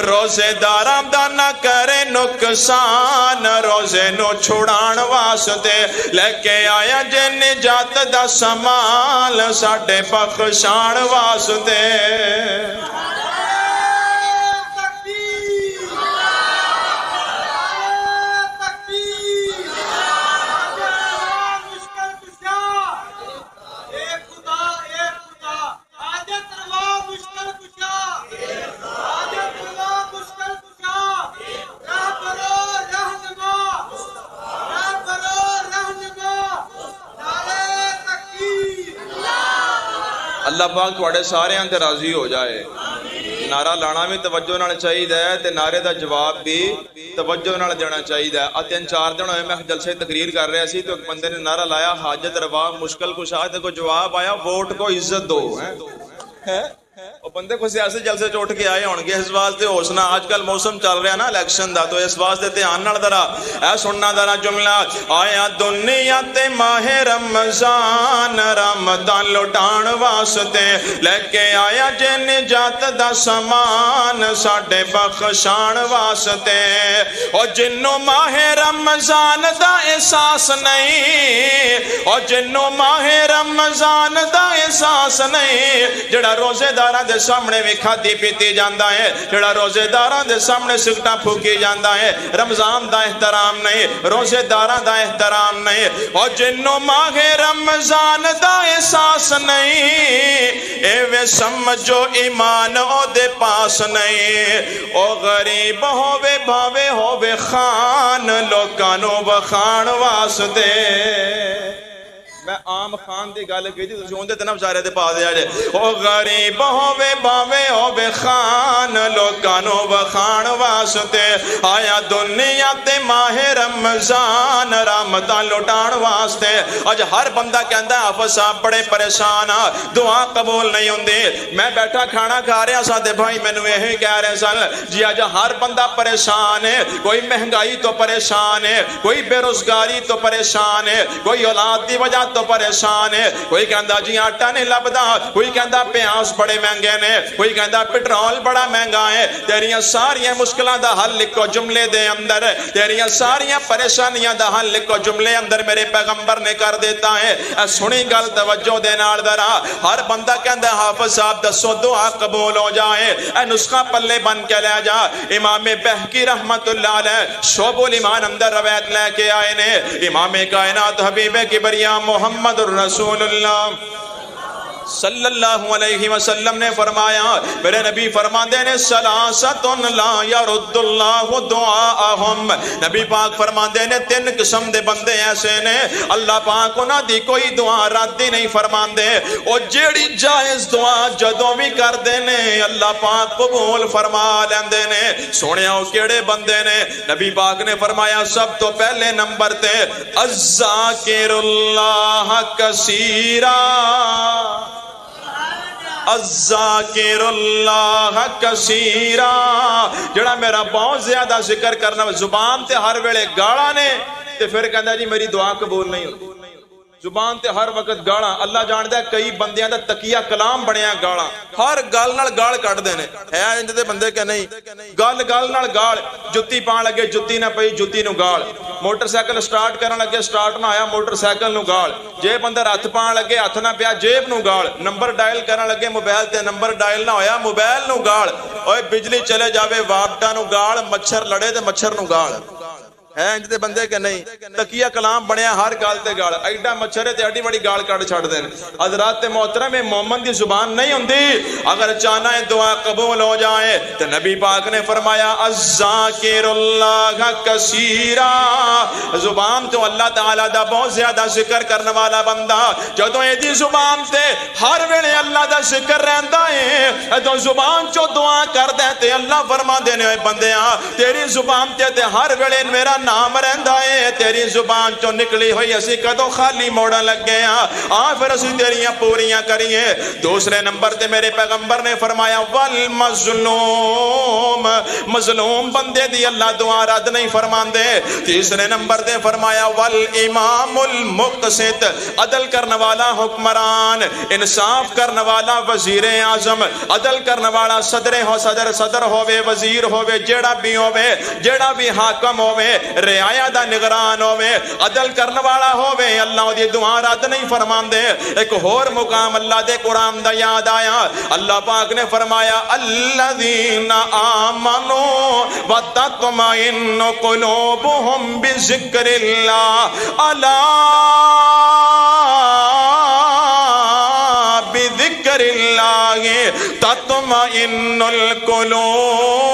روزے داراں دا نہ کرے نقصان، روزے نو چھڑان واسطے، لے کے آیا جے نجات دا سامان ساڈے بخشان واسطے۔ اللہ پاک تھوڑے سارے انتے راضی ہو جائے۔ نعرہ لانا بھی توجہ نال چاہیے تے نعرے دا جواب بھی توجہ نال دینا چاہیے۔ تین چار دن ہوئے میں جلسے تقریر کر رہا سی تو ایک بندے نے نعرہ لایا حاجت روا مشکل کشا، تے کو جواب آیا ووٹ کو عزت دو۔ بندے کو سیاسی جلسے چ اٹھ کے آئے ہون گے اس واسطے ہوشنا آج کل موسم چل رہا نا الیکشن دا تو اس واسطے دھیان نال ذرا اے سننا ذرا جملہ آیا دنیا تے ماہ رمضان رمضان لٹان واسطے لے کے آیا جے نجات دا سامان ساڈے بخشان واسطے او جنوں ماہ رمضان دا احساس نہیں او جنوں ماہ رمضان دا احساس نہیں جڑا روزے داراں دے سامنے بھی کھادی پیتی جاندا ہے جڑا روزے داراں دے سامنے سگٹاں پھوکی جاندا ہے رمضان دا احترام نہیں روزے داراں دا احترام نہیں او جنوں ماہ رمضان دا احساس نہیں اے وے سمجھو ایمان او دے پاس نہیں او غریب ہووے بھاوے ہووے خان لوکاں نو بخان واسطے میں عام خان دی گل کیتی تسی اون دے تے نہ بچارے تے پا دیا جے او غریب ہووے باوے ہووے خان لوکاں نو بخان واسطے آیا دنیا تے ماہ رمضان رحمتاں لٹان واسطے اج ہر بندہ کہندا ہے حافظ صاحب بڑے پریشان آ دعا قبول نہیں ہوندی میں بیٹھا کھانا کھا رہا سا تے بھائی مینوں یہی کہہ رہے سن جی اج ہر بندہ پریشان ہے کوئی مہنگائی تو پریشان ہے کوئی بے روزگاری تو پریشان ہے کوئی اولاد دی وجہ تو پریشان ہے کوئی کہندا جی آٹا نہیں لبدا کوئی کہندا پیاز بڑے مہنگے نے کوئی کہندا پٹرول بڑا مہنگا ہے تیریاں ساریاں مشکلاں دا حل لکھو جملے دے اندر تیریاں ساریاں پریشانیاں دا حل لکھو جملے اندر میرے پیغمبر نے کر دیتا ہے اے سنی گل توجہ دے نال ذرا ہر بندہ کہندا حافظ صاحب دسو دعا قبول ہو جائے اے نسخہ پلے بن کے لے جا امام بہقی رحمت اللہ علیہ شعب الایمان اندر روایت لے کے آئے نے امام کائنات حبیب کبریا محمد الرسول اللہ صلی اللہ علیہ وسلم نے فرمایا میرے نبی فرماندے نے سلاست لا یرد اللہ دعاءہم نبی پاک فرماندے نے تین قسم دے بندے ایسے نے اللہ پاک انہاں دی کوئی دعا رد ہی نہیں فرماندے او جیڑی جائز دعا جدوں بھی کر دے نے اللہ پاک قبول فرما لیندے نے سونیا او کیڑے بندے نے نبی پاک نے فرمایا سب تو پہلے نمبر تے الذاکر اللہ کثیرا الذاکر اللہ کثیرا جڑا میرا بہت زیادہ ذکر کرنا زبان تے ہر ویلے گاڑا نے تے پھر کہندا جی میری دعا قبول نہیں ہوتی زبان تے ہر وقت گاڑا اللہ جاندا ہے کئی بندیاں دا تقیہ کلام بنیا گاڑا ہر گل نال گال کٹ دے نے ہے انج دے بندے کہ نہیں گل نال گال جُتی پان لگے جُتی نہ پئی جُتی نو گال موٹر سائیکل سٹارٹ کرن لگے سٹارٹ نہ آیا موٹر سائیکل نو گال جیب اندر ہاتھ پان لگے ہاتھ نہ پیا جیب نو گال نمبر ڈائل کرن لگے موبائل تے نمبر ڈائل نہ ہویا موبائل نو گال اوے بجلی چلے جاوے واپٹا نو گال مچھر لڑے تے مچھر نو گال ہے انج دے بندے کہ نہیں تقیہ کلام بنیا ہر گال تے گال ایڈا مچھر تے ایڈی بڑی گال کٹ چھڑ دین حضرات محترم مومن دی زبان نہیں ہوندی اگر چاہنا ہے دعا قبول ہو جائے تو نبی پاک نے فرمایا الذاکر اللہ کثیرا زبان تو اللہ تعالیٰ دا بہت زیادہ ذکر کرنے والا بندہ جدوں ایدی زبان تے ہر ویلے اللہ دا ذکر رہندا ہے تو زبان چو دعا کر دے تے اللہ فرما دینے ہوئے بندیاں تیری زبان تے ہر ویلے میرا نام رہندا ہے تیری زبان چو نکلی ہوئی اسی کدوں خالی موڑا لگ گیا پھر اسی تیریاں پوریاں کریے دوسرے نمبر تے میرے پیغمبر نے فرمایا والمظلوم مظلوم بندے دی اللہ دعا رد نہیں فرماندے تیسرے نمبر تے فرمایا والامام المقسط عدل کرنے والا حکمران انصاف کرنے والا وزیر اعظم عدل کرنے والا صدر ہووے وزیر ہووے جیڑا بھی حاکم ہووے رعایا دا نگران ہووے عدل کرنے والا ہووے اللہ دی دعا رد نہیں فرماندے ایک اور مقام اللہ دے قرآن دا یاد آیا اللہ پاک نے فرمایا الذین آمنوا وتطمئن قلوبهم بذکر اللہ الا بذکر اللہ تطمئن القلوب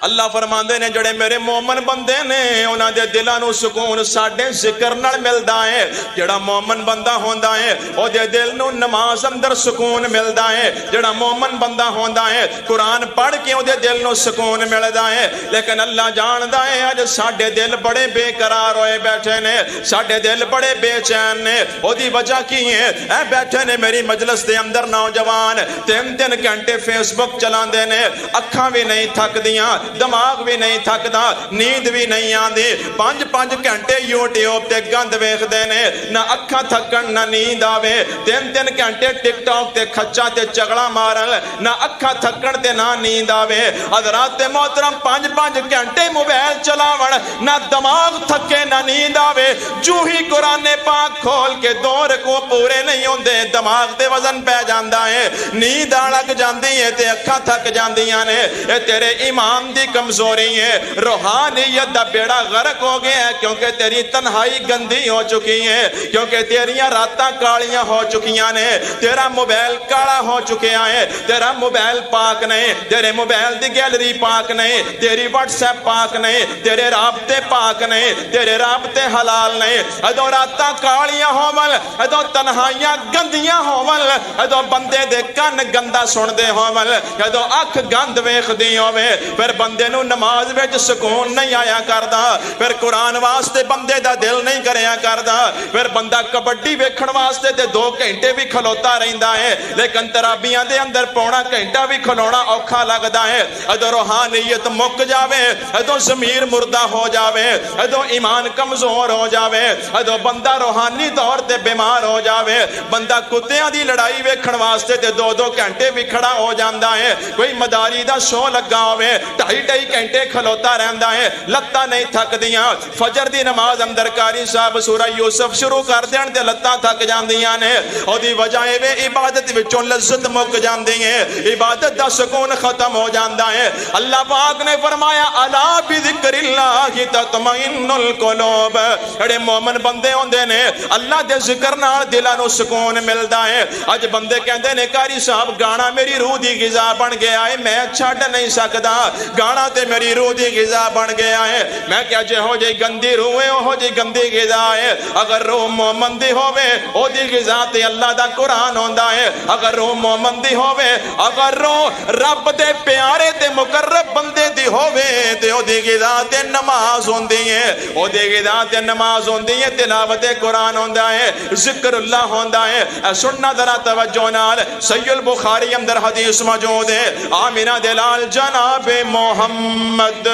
اللہ اللہ فرماندے نے جڑے میرے مومن بندے نے انہاں دے دلاں نو سکون ساڈے ذکر نال ملدا ہے جڑا مومن بندہ ہوندا ہے او دے دل نو نماز اندر سکون ملدا ہے جڑا مومن بندہ ہوندا ہے قرآن پڑھ کے او دے دل نو سکون ملدا ہے لیکن اللہ جاندا ہے اج ساڈے دل بڑے بے قرار ہوئے بیٹھے نے ساڈے دل بڑے بے چین نے او دی وجہ کی ہے اے بیٹھے نے میری مجلس دے اندر نوجوان 3 گھنٹے فیس بک چلاندے نے اکھاں بھی نہیں تھک دیاں دماغ بھی نہیں تھکدا نیند بھی نہیں آندی 5 گھنٹے یوٹیوب تے گند ویکھدے نے نہ اکھاں تھکن نہ نیند آوے 3 گھنٹے ٹک ٹاک تے کھچا تے چگڑا مارن نہ اکھاں تھکن تے نہ نیند آوے حضرات محترم 5 گھنٹے موبائل چلاون نہ دماغ تھکے نہ نیند آوے جو ہی قرآن پاک کھول کے 2 رکوع پورے نہیں ہوندے دماغ تے وزن پہ جاندا ہے نیند لگ جاندی ہے تے اکھاں تھک جاندیاں نے اے تیرے ایمان دی کمزوری ہے روحانیت دا بیڑا غرق ہو گیا ہے کیونکہ تیری تنہائی گندی ہو چکی ہے کیونکہ تیریاں راتاں کالیاں ہو چکیاں نے تیرا موبائل کالا ہو چکیا ہے تیرا موبائل پاک نہیں تیرے موبائل دی گیلری پاک نہیں تیری واٹس ایپ پاک نہیں تیرے رابطے پاک نہیں تیرے رابطے حلال نہیں ادو راتاں کالیاں ہوول ادو تنہائیاں گندیاں ہوول ادو بندے دے کن گندا سن دے ہوول ادو اکھ گند ویکھ دی ہوے پھر بندے نو نماز وچ سکون نہیں آیا کردا پھر قرآن واسطے بندے دا دل نہیں کریا کردا پھر بندہ کبڈی ویکھن واسطے تے 2 گھنٹے بھی کھلوتا رہندا ہے لیکن ترابیاں دے اندر پونا گھنٹہ بھی کھلونا اوکھا لگدا ہے ادو روحانیت مک جاوے ادو ضمیر مردہ ہو جاوے ادو ایمان کمزور ہو جاوے ادو بندہ روحانی طور تے بیمار ہو جاوے بندہ کتیاں دی لڑائی ویکھن واسطے تے 2 گھنٹے بھی کھڑا ہو جاندا ہے کوئی مداری دا شو لگا ہوئے 2.5 گھنٹے کھلوتا رہندا ہے لتاں نہیں تھک دیاں فجر دی نماز اندر کاری صاحب سورہ یوسف شروع کر دین تے لتاں تھک جاندیاں نے او دی وجہ اے عبادت وچوں لذت مک جاندی ہے عبادت دا سکون ختم ہو جاندا ہے اللہ پاک نے فرمایا الا بذکر اللہ تطمئن القلوب اڑے مومن بندے ہوندے نے اللہ دے ذکر نال دلاں نو سکون ملدا ہے اج بندے کہندے نے کاری صاحب گانا میری روح دی غذا بن گیا ہے میں چھڈ نہیں سکدا گانا تے میری روح دی غذا بن گیا ہے میں کیا جے ہو جے گندی روح ہے او جے گندی غذا ہے اگر روح مومن دی ہوے او دی غذا تے اللہ دا قرآن ہوندا ہے اگر روح مومن دی ہوے اگر روح رب دے پیارے تے مقرب بندے دی ہوے تے او دی غذا تے نماز ہوندی ہے او دی غذا تے نماز ہوندی ہے تلاوت قرآن ہوندا ہے ذکر اللہ ہوندا ہے سننا ذرا توجہ نال صحیح البخاری اندر حدیث موجود ہے آمینہ دلال جناب محمد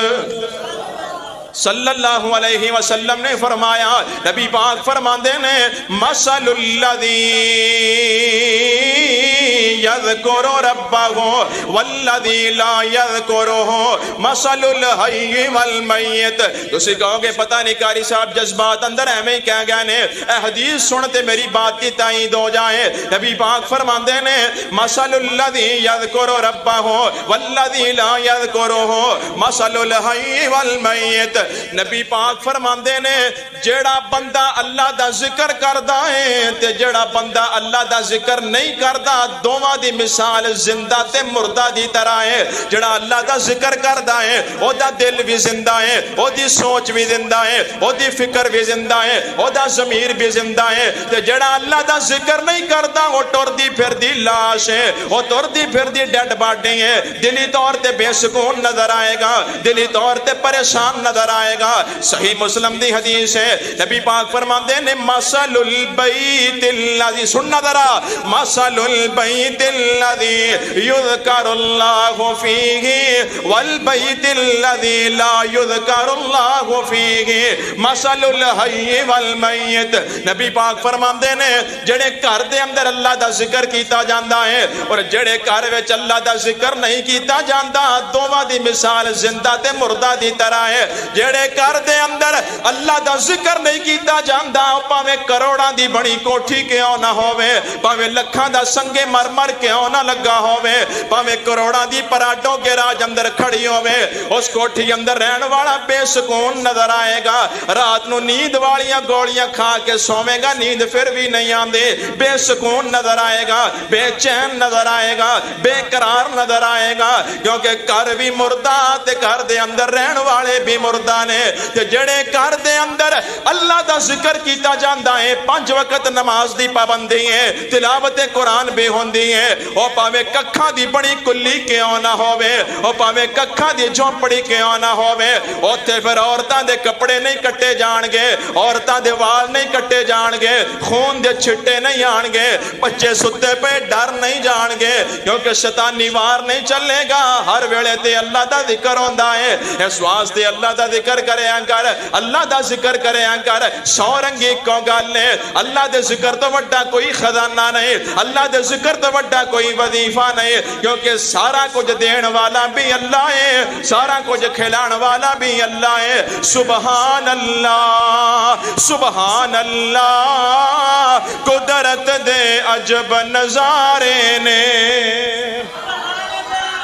صلی اللہ علیہ وسلم نے فرمایا نبی پاک فرماندے نے مثل الذی یذکر ربہ والذی لا یذکرہ مثل الحی والمیت تسی کہو گے پتہ نہیں قاری صاحب جذبات اندر ایویں کہہ گئے نے اے حدیث سنتے میری بات کی تائید ہو جائے نبی پاک فرماندے نے مثل الذی یذکر ربہ والذی لا یذکرہ مثل الحی والمیت نبی پاک فرماندے نے جیڑا بندہ اللہ دا ذکر کردا ہے تے جیڑا بندہ اللہ دا ذکر نہیں کردا دوواں دی مثال زندہ تے مردہ دی طرح ہے جیڑا اللہ دا ذکر کردا ہے او دا دل بھی زندہ ہے او دی سوچ بھی زندہ ہے او دی فکر بھی زندہ ہے او دا ضمیر بھی زندہ ہے تے جیڑا اللہ دا ذکر نہیں کردا وہ ٹردی پھردی لاش ہے وہ ٹردی پھردی ڈیڈ باڈی ہے دلی طور تے بے سکون نظر آئے گا دلی طور تے پریشان نظر آئے گا صحیح مسلم دی حدیث ہے نبی پاک فرماندے نے مثل البیت الذی سننا ذرا مثل البیت الذی یذکر اللہ فیہ والبیت الذی لا یذکر اللہ فیہ مثل الحی والمیت نبی پاک فرماندے نے جڑے گھر دے اندر اللہ دا ذکر کیتا جاندا ہے اور جڑے گھر وچ اللہ دا ذکر نہیں کیتا جاندا دوواں دی مثال زندہ تے مردہ دی طرح ہے جڑے گھر دے اندر اللہ دا ذکر نہیں کیتا جاندا پاویں کروڑاں دی بڑی کوٹھی کیوں نہ ہووے پاویں لکھاں دا سنگے مرمر کیوں نہ لگا ہوئے، پاویں کروڑاں دی پراٹوں کے راج اندر کھڑی ہوئے، اس کوٹھی اندر رہن والا بے سکون نظر آئے گا، رات نو نیند والیاں گولیاں کھا کے سوے گا، نیند پھر بھی نہیں آندی، بے سکون نظر آئے گا، بے چین نظر آئے گا، بے قرار نظر آئے گا، کیونکہ گھر بھی مردہ تے گھر دے اندر رہن والے بھی مردہ نے، تے جڑے گھر دے اندر اللہ دا ذکر کیتا جاندا ہے، 5 وقت نماز دی پابندی ہے، تلاوت قرآن بے ہوندی ہے، او پاوے ککھاں دی بڑی کلی کیوں نہ ہووے، او پاوے ککھاں دی جھونپڑی کیوں نہ ہووے، اوتھے پھر عورتاں دے کپڑے نہیں کٹے جان گے، عورتاں دے وال نہیں کٹے جان گے، خون دے چھٹے نہیں آن گے، بچے ستے پہ ڈر نہیں جان گے، کیونکہ شیطانی وار نہیں چلے گا، ہر ویلے تے اللہ دا ذکر ہوندا ہے، اس واسطے اللہ دا ذکر کریا کر، اللہ دا ذکر کریا کر، سو رنگی کو گل ہے، اللہ دے ذکر تو وڈا کوئی خزانہ نہیں، اللہ دے ذکر تو وڈا کوئی وظیفہ نہیں، کیونکہ سارا کچھ دین والا بھی اللہ ہے، سارا کچھ کھلان والا بھی اللہ ہے، سبحان اللہ سبحان اللہ، قدرت دے عجب نظارے نے،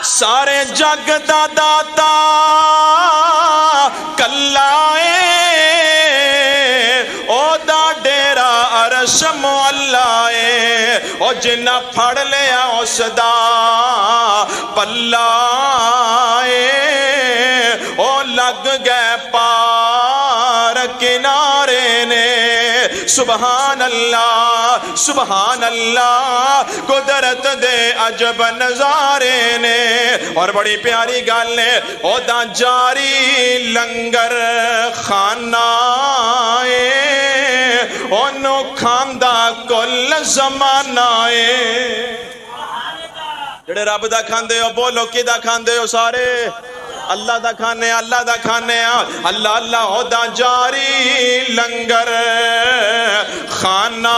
سارے جگ دا داتا کلائے، او دا ڈیرا عرش معلا ہے، او جنہ پھڑ لیا اس دا پلا ہے، او لگ گئے پار کنارے نے، سبحان اللہ سبحان اللہ، قدرت دے عجب نظارے نے، اور بڑی پیاری گل ہے، او دا جاری لنگر خانہ ہے، انو کھاندہ کل زمانہ ہے، جڑے رب دا کھاندے ہو بولو کی دا کھاندے ہو سارے، اللہ دا کھانے اللہ دا کھانے اللہ اللہ ہو دا جاری لنگر خانہ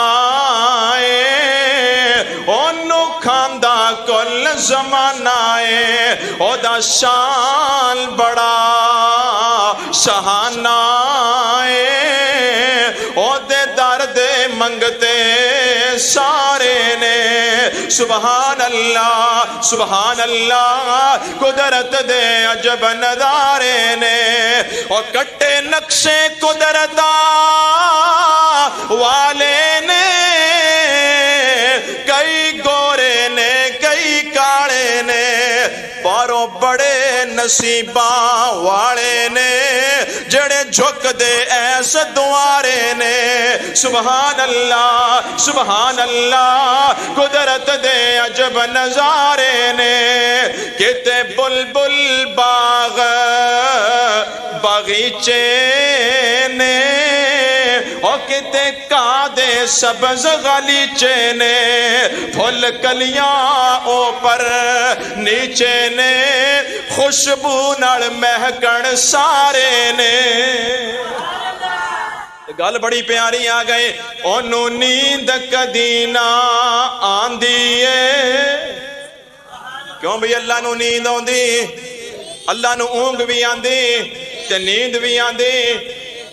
انو کھاندہ کل زمانہ او دا شان بڑا شہانہ او دے درد منگتے سارے نے، سبحان اللہ، قدرت دے عجب نظارے نے، اور کٹے نقشے قدرتا والے نے، کئی گورے نے کئی کاڑے نے، پاروں بڑے نصیباں والے نے، جڑے جھک دے ایس دوارے نے، سبحان اللہ، قدرت دے عجب نظارے نے، کتے بلبل باغ باغیچے نے، اور کتے کادے سبز غلیچے نے، پھول کلیاں اوپر نیچے نے، خوشبو نال مہکن سارے نے، گل بڑی پیاری آ گئے، انو نیند کدی نہ آندی ہے، کیوں بھی اللہ نو نیند آندی، اللہ نو اونگ بھی آندی تے نیند بھی آندی،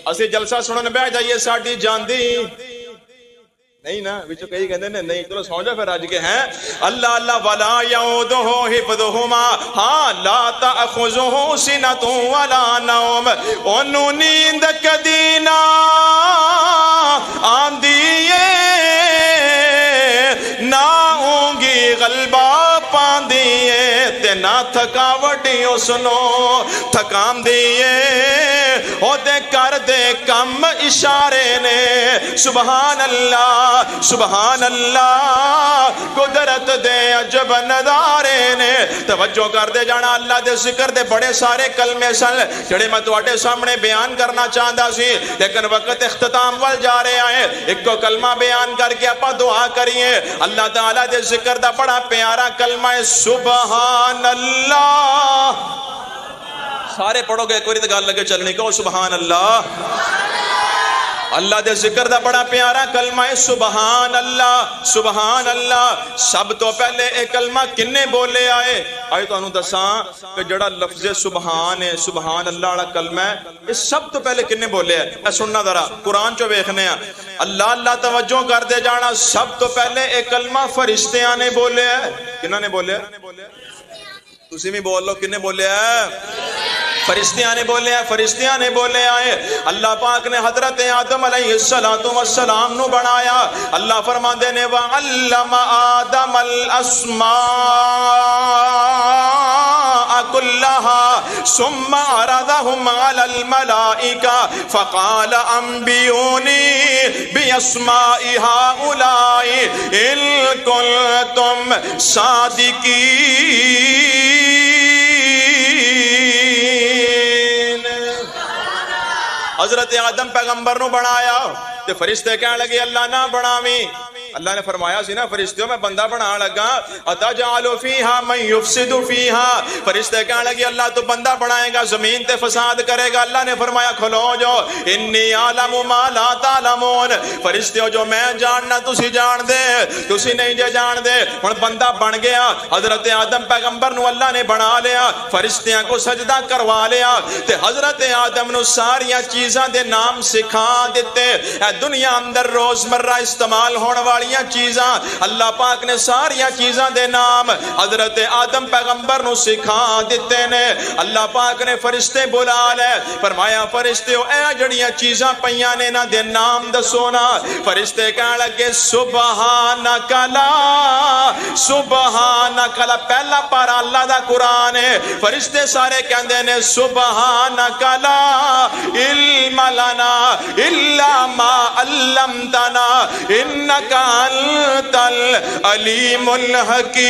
اسی جلسہ سنن بیٹھ جائیے ساڈی جاندی نہیں نا، وچوں کئی کہندے نے نہیں، چلو سو جا پھر اج کے ہیں، اللہ اللہ ولا یعودہ حفظہما، ہاں لا تأخذہ سنۃ ولا نوم، اونوں نیند کدی نہ آندی نہ اونگی غلبہ پاندی تے نہ تھکاوٹی اس نو تھکام دیئے، او دے کر دے کم اشارے نے، سبحان اللہ، قدرت دے عجب نظارے نے، توجہ کر دے جانا، اللہ دے ذکر دے بڑے سارے کلمے سن جڑے میں تواڈے سامنے بیان کرنا چاہتا سی، لیکن وقت اختتام وال جا رہے آئے، ایک کو کلمہ بیان کر کے اپا دعا کریے، اللہ تعالیٰ دے ذکر دا بڑا پیارا کلمہ ہے سبحان اللہ، سارے پڑھو گے کوئی تو گل لگے چلنی کو، سبحان اللہ اللہ دے ذکر دا بڑا پیارا کلمہ ہے سبحان اللہ سبحان اللہ. سب تو پہلے ایک کلمہ کنے بولے آئے تو انہوں دساں کہ جڑا لفظ سبحان ہے سبحان اللہ والا کلمہ ہے یہ سب تو پہلے کنے بولے ہے. سننا ذرا قرآن چو ویکھنے ہیں اللہ اللہ توجہ کر دے جانا. سب تو پہلے ایک کلمہ فرشتیاں نے بولے ہے. کنہاں نے بولے ہے؟ تسی بھی بول لو کنے بولے ہے؟ فرشتیاں نے بولے ہیں. فرشتیاں نے بولے آئے. اللہ پاک نے حضرت آدم علیہ السلام نو بنایا. اللہ فرماندے نے وَعَلَّمَ آدَمَ الْأَسْمَاءَ كُلَّهَا ثُمَّ عَرَضَهُمْ عَلَى الْمَلَائِكَةِ فَقَالَ أَنْبِئُونِي بِأَسْمَاءِ هَؤُلَاءِ إِن كُنتُمْ صَادِقِينَ. حضرت آدم پیغمبر نو بنایا تے فرشتے کہنے لگے اللہ نہ بناویں. اللہ نے فرمایا سی نا فرشتوں میں بندہ بنا لگا اتجعل فیہا من یفسد فیہا. فرشتے کہنے لگے اللہ تو بندہ بنائے گا زمین تے فساد کرے گا. اللہ نے فرمایا کھلو جو انی اعلم ما لا تعلمون. فرشتوں جو میں جاننا تسی جان دے تسی نہیں جے جان دے. ہن بندہ بن گیا. حضرت آدم پیغمبر نو اللہ نے بنا لیا فرشتیاں کو سجدہ کروا لیا تے حضرت آدم نو ساریاں چیزاں دے نام سکھا دیتے. اے دنیا اندر روزمرہ استعمال ہونے والی چیزاں اللہ پاک نے ساریاں چیزاں دے نام حضرت آدم پیغمبر نو سکھا دیتے نے. اللہ پاک نے فرشتے بلا لے فرمایا فرشتیو اے جڑیاں چیزاں پیاں نے نہ دے نام دسو نا. فرشتے کہنے لگے سبحانک لا سبحانک لا. پہلا پارا اللہ دا قرآن ہے. فرشتے سارے کہندے نے سبحانک لا علم لنا الا ما علمتنا انک انت العلیم الحکیم.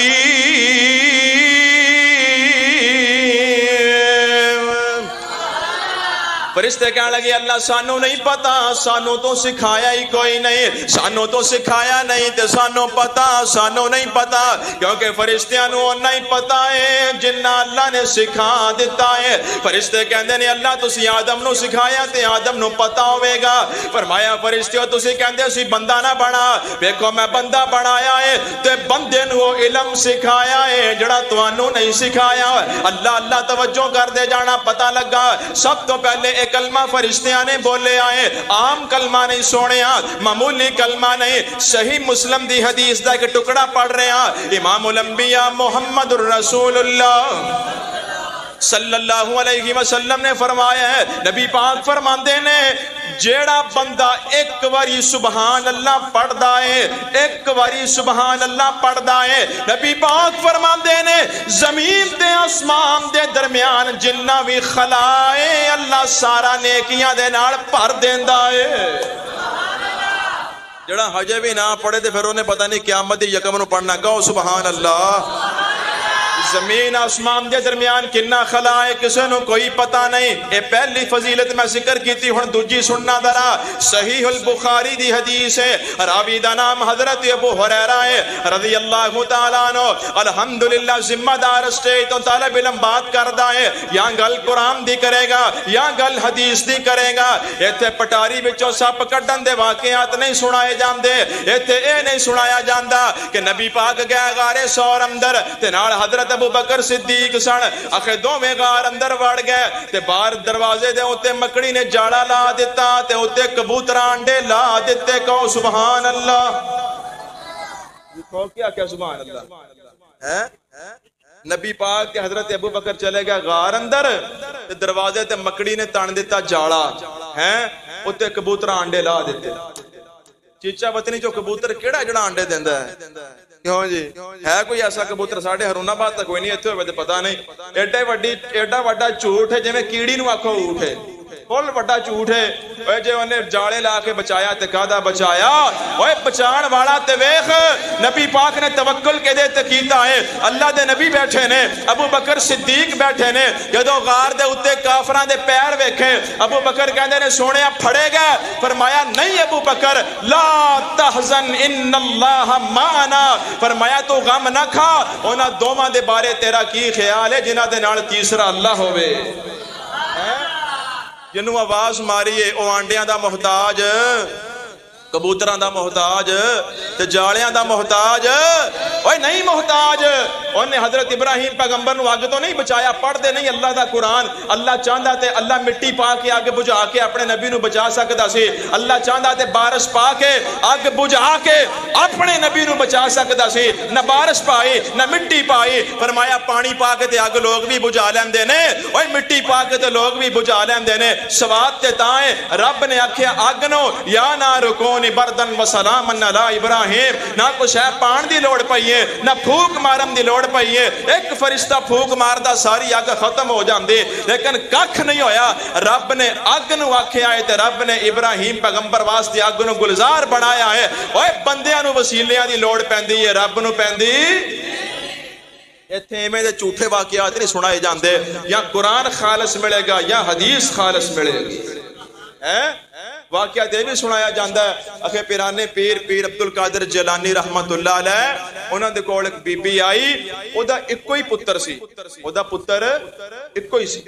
فرشتے کہنے لگے اللہ سانو نہیں پتا سانو تو سکھایا ہی کوئی نہیں سانو تو سکھایا نہیں تے سانو پتا سانو نہیں پتا کیونکہ فرشتیاں نو نہیں پتا ہے جنہ اللہ نے سکھا دیتا ہے. فرشتے کہندے نے اللہ تسی آدم نو سکھایا تے آدم نو پتا ہوئے گا. فرمایا فرشتیوں تسی کہندے سی بندہ نہ بنا دیکھو میں بندہ بنایا ہے تے بندے نو علم سکھایا ہے جڑا توانو نہیں سکھایا. اللہ اللہ توجہ کر دے جانا پتا لگا سب تو پہلے کلمہ فرشتیاں نے بولے آئے. عام کلمہ نہیں سونیا معمولی کلمہ نہیں. صحیح مسلم دی حدیث دا ایک ٹکڑا پڑھ رہے ہیں. امام الانبیاء محمد الرسول اللہ صلی اللہ علیہ وسلم نے فرمایا ہے نبی پاک فرماندے نے جیڑا بندہ ایک واری سبحان اللہ پڑھدا ہے ایک واری سبحان اللہ پڑھدا ہے نبی پاک فرماندے نے زمین تے آسمان دے درمیان جنہ بھی خلا ہے اللہ سارا نیکیاں دے نال بھر دیندا ہے. جڑا ہجے بھی نہ پڑھے تے پھر انہیں پتہ نہیں قیامت دی یکم نو پڑھنا کہو سبحان اللہ. زمین آسمان دے درمیان کنا خلا ہے کسے نو کوئی پتہ نہیں. اے پہلی فضیلت میں ذکر کی تھی ہن دوجی سننا ذرا. صحیح البخاری دی حدیث ہے راوی دا نام حضرت ابو ہریرہ ہے رضی اللہ تعالیٰ عنہ. الحمدللہ ذمہ دار اسٹیج تو طالب علم بات کردا ہے یا گل قرآن دی کرے گا یا گل حدیث دی کرے گا. ایتھے پٹاری وچوں سپ کڈن دے واقعات نہیں سنائے جاندے. ایتھے اے نہیں سنایا جاندا کہ نبی پاک گئے غار ثور اندر تے نال حضرت ابو بکر صدیق سن اخے دوویں غار اندر وڑ گئے تے باہر دروازے دے اوتے مکڑی نے جاڑا لا دیتا تے اوتے کبوتر انڈے لا دیتے. کہو سبحان اللہ. کیا سبحان اللہ ہے. نبی پاک کے حضرت ابو بکر چلے گئے غار اندر تے دروازے تے مکڑی نے تان دیتا جاڑا ہیں اوتے کبوتر انڈے لا دیتے. چیچا پتنی جو کبوتر کیڑا جڑا انڈے دیندا ہے کیوں جی ہے کوئی ایسا کبوتر ساڈے ہرون آباد تک کوئی نہیں ایتھے ہوے تے پتہ نہیں. ایڈا وڈا جھوٹ ہے جویں کیڑی نو آکھو اونٹ ہے. بول بڑا جھوٹ ہے. اوے جے انہیں جاڑے لا کے بچایا تے کادا بچایا اوے بچان والا تے ویکھ نبی پاک نے توکل کے دے تے کیتا ہے. اللہ دے نبی بیٹھے نے ابو بکر صدیق بیٹھے نے جدوں غار دے اوتے کافراں دے پیر ویکھے ابو بکر کہندے نے سونیا پھڑے گا. فرمایا نہیں ابو بکر لا تحزن ان اللہ معنا. فرمایا تو غم نہ کھا انہاں دوواں دے بارے تیرا کی خیال ہے جنہاں دے نال تیسرا اللہ ہوے جنوں آواز ماری ہے وہ آنڈیاں دا محتاج کبوتراں دا محتاج تے جالیاں دا محتاج اوے نہیں محتاج انہیں حضرت ابراہیم پیغمبر نو اگ تو نہیں بچایا پڑھ دے نہیں اللہ دا قرآن اللہ چاہندا تے اللہ مٹی پا کے اگ بجھا کے اپنے نبی نو بچا سکدا سی اللہ چاہندا تے بارش پا کے اگ بجھا کے اپنے نبی نو بچا سکدا سی نہ بارش پائی نہ مٹی پائی فرمایا پانی پا کے تے اگ لوگ بھی بجھا لیندے نے اوے مٹی پا کے تے لوگ بھی بجھا لیندے نے سواد تے تاں رب نے آکھیا اگ نو یا نار کونی بردن و سلامن علی ابراہیم نہ کچھ ہے پان دی لوڑ پئی ہے نہ پھوک مارن دی لوڑ پئی ہے ایک فرشتہ پھوک ماردا ساری اگ ختم ہو جاندی لیکن ککھ نہیں ہویا رب نے اگ نو آکھیا ہے تے رب نے ابراہیم پیغمبر واسطے اگ نو گلزار بنایا ہے اوے بندیاں نو وسیلیاں دی لوڑ پیندی ہے رب نو پیندی ایتھے ایویں دے جھوٹے واقعات نہیں سنائے جاندے یا قرآن خالص ملے گا یا حدیث خالص ملے گی واقعہ دے بھی سنایا جاندہ ہے اکھے پیرانے پیر عبدالقادر جیلانی رحمت اللہ علیہ انہاں دے کول ایک بی بی آئی او دا ایک کوئی پتر سی او دا پتر ایک کوئی سی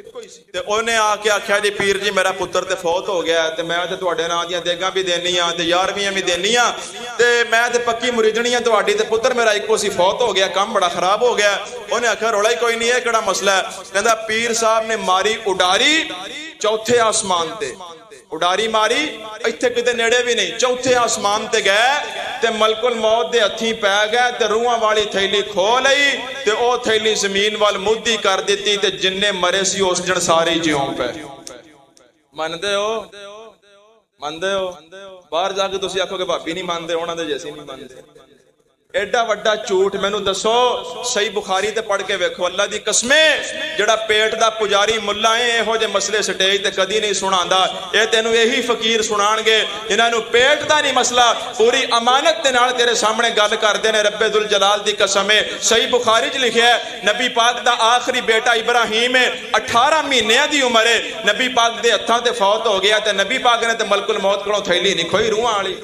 تے انہیں آ کے آکھیا جی پیر جی میرا پتر تے فوت ہو گیا ہے تے میں تے تواڈے ناں دیاں دیگاں بھی دینیاں تے یارویاں بھی دینیاں تے میں تے پکی مریدنیاں تواڈی تے پتر میرا ایک سی فوت ہو گیا کام بڑا خراب ہو گیا انہیں آکھیا رولا ہی کوئی نہیں ہے کیڑا مسئلہ ہے کہندا پیر صاحب نے ماری اڈاری چوتھے آسمان تے اڈاری ماری ایتھے کتے نیڑے بھی نہیں چوتھے آسمان تے گئے تے ملک الموت دے ہتھیں پے گئے تے روحاں والی تھیلی کھو لئی تے او تھیلی زمین وال مدی کر دیتی تے جننے مرے سی اس جن سارے جیوں پہ مندے ہو باہر جا کے تسی آکھو کہ بھابی نہیں ماندے انہاں دے جیسے نہیں ماندے ایڈا وڈا جھوٹ مینوں دسو صحیح بخاری تے پڑھ کے ویکھو اللہ دی قسمیں جڑا پیٹ دا پجاری ملا ہے ایہو جے مسئلے سٹیج تے کدی نہیں سناندا اے تینوں یہی فقیر سنان گے انہاں نوں پیٹ دا نہیں مسئلہ پوری امانت دے نال تیرے سامنے گل کردے نے رب ذوالجلال دی قسم ہے صحیح بخاری چ لکھیا ہے نبی پاک دا آخری بیٹا ابراہیم ہے 18 مہینیاں دی عمر ہے نبی پاک دے ہتھاں تے فوت ہو گیا تے نبی پاک نے تے ملک الموت کولوں تھیلی نہیں کھوئی روحاں والی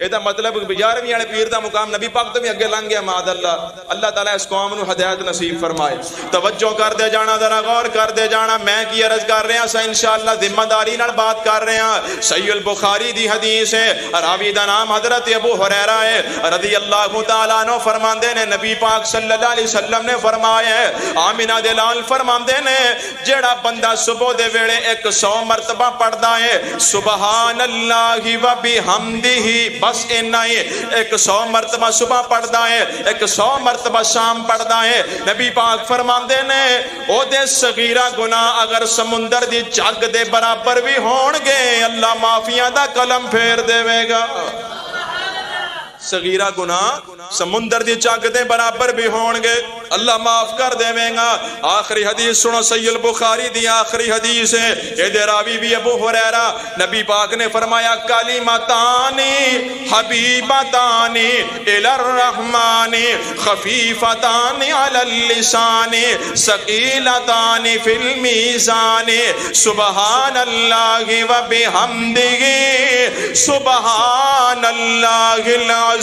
یہ مطلب بجارویں والے پیر دا مقام نبی پاک تو بھی اگے لنگ گیا معاذ اللہ اللہ تعالیٰ اس قوم نو ہدایت نصیب فرمائے توجہ کر دے جانا ذرا غور کر دے جانا میں کی عرض کر رہا سا انشاءاللہ ذمہ داری نال بات کر رہے ہیں صحیح البخاری دی حدیث ہے راوی دا نام حضرت ابو ہریرہ ہے رضی اللہ تعالیٰ عنہ فرماندے نے نبی پاک صلی اللہ علیہ وسلم نے فرمایا ہے آمینہ دے لال فرماندے نے جیڑا بندہ صبح دے ویلے 100 مرتبہ پڑھدا ہے سبحان اللہ و بحمدہ بس اینا ہی 100 مرتبہ صبح پڑھدا ہے 100 مرتبہ شام پڑھدا ہے نبی پاک فرماندے نے او دے صغیرہ گناہ اگر سمندر دی جگ دے برابر بھی ہون گے اللہ معافیاں دا قلم پھیر دے گا صغیرہ گناہ سمندر دی چاک دے برابر بھی ہون گے اللہ معاف کر دے گا آخری حدیث سنو صحیح البخاری دی آخری حدیث ہے یہ دے راوی بھی ابو ہریرہ نبی پاک نے فرمایا کلمتانی حبیبتانی الی الرحمن خفیفتانی علی اللسان ثقیلتانی فی المیزان سبحان اللہ و بحمدہ سبحان اللہ العظیم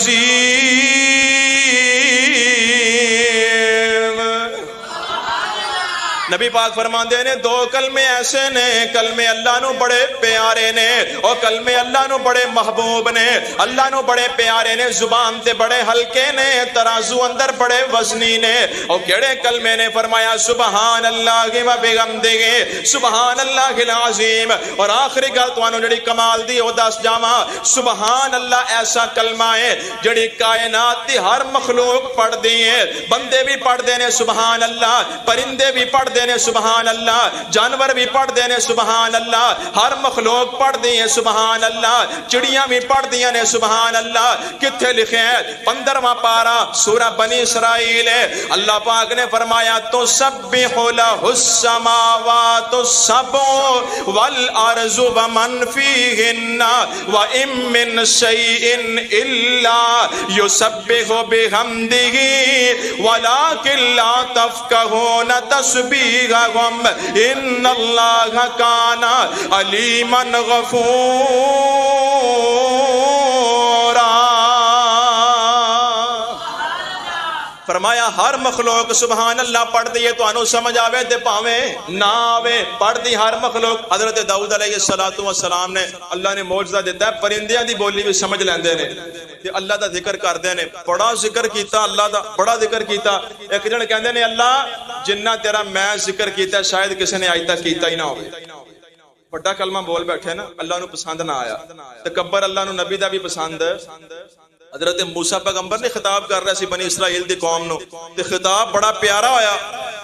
نبی پاک فرماندے نے دو کلمے ایسے نے کلمے اللہ نو بڑے پیارے نے اور کلمے اللہ نو بڑے محبوب نے اللہ نو بڑے پیارے نے زبان تے بڑے ہلکے نے ترازو اندر بڑے وزنی نے اور کیڑے کلمے نے فرمایا سبحان اللہ و بحمدہ سبحان اللہ العظیم اور آخری گل تانوں جڑی کمال دی او دس جاواں سبحان اللہ ایسا کلمہ ہے جڑی کائنات دی ہر مخلوق پڑھ دی ہے بندے بھی پڑھ دے نے سبحان اللہ پرندے بھی پڑھ دے نے سبحان اللہ جانور بھی پڑھ دے نے سبحان اللہ ہر مخلوق پڑھ دی ہے سبحان اللہ چڑیاں بھی پڑھ دیا نے سبحان اللہ کتھے لکھے ہیں 15واں پارہ سورہ بنی اسرائیل ہے اللہ پاک نے فرمایا تسبح لہ السماوات السبع والارض ومن فیہن وَإِن مِّن شَيْءٍ إِلَّا يُسَبِّحُ بِحَمْدِهِ وَلَكِن لَّا تَفْقَهُونَ تَسْبِيحَهُمْ ان اللہ کان علیما غفورا فرمایا ہر مخلوق سبحان اللہ پڑھ دیے تو انو سمجھ آوے تے پاویں نہ آوے، پڑھ دی ہر مخلوق۔ حضرت داؤد علیہ السلام نے اللہ نے معجزہ دیتا ہے پرندیاں دی بولی بھی سمجھ لیندے نے تے اللہ دا ذکر کردے نے، بڑا ذکر کیتا اللہ دا، بڑا ذکر کیتا۔ ایک جن کہندے نے اللہ جنہ تیرا میں ذکر کیتا شاید کسی نے آج تک کیتا ہی نہ ہوئے۔ بڑا کلمہ بول بیٹھے نا، اللہ نو پسند نہ آیا، تکبر اللہ نو نبی دا بھی پسند۔ حضرت موسیٰ پیغمبر نے خطاب کر رہا سی بنی اسرائیل دی قوم نو، تے خطاب بڑا پیارا ہویا،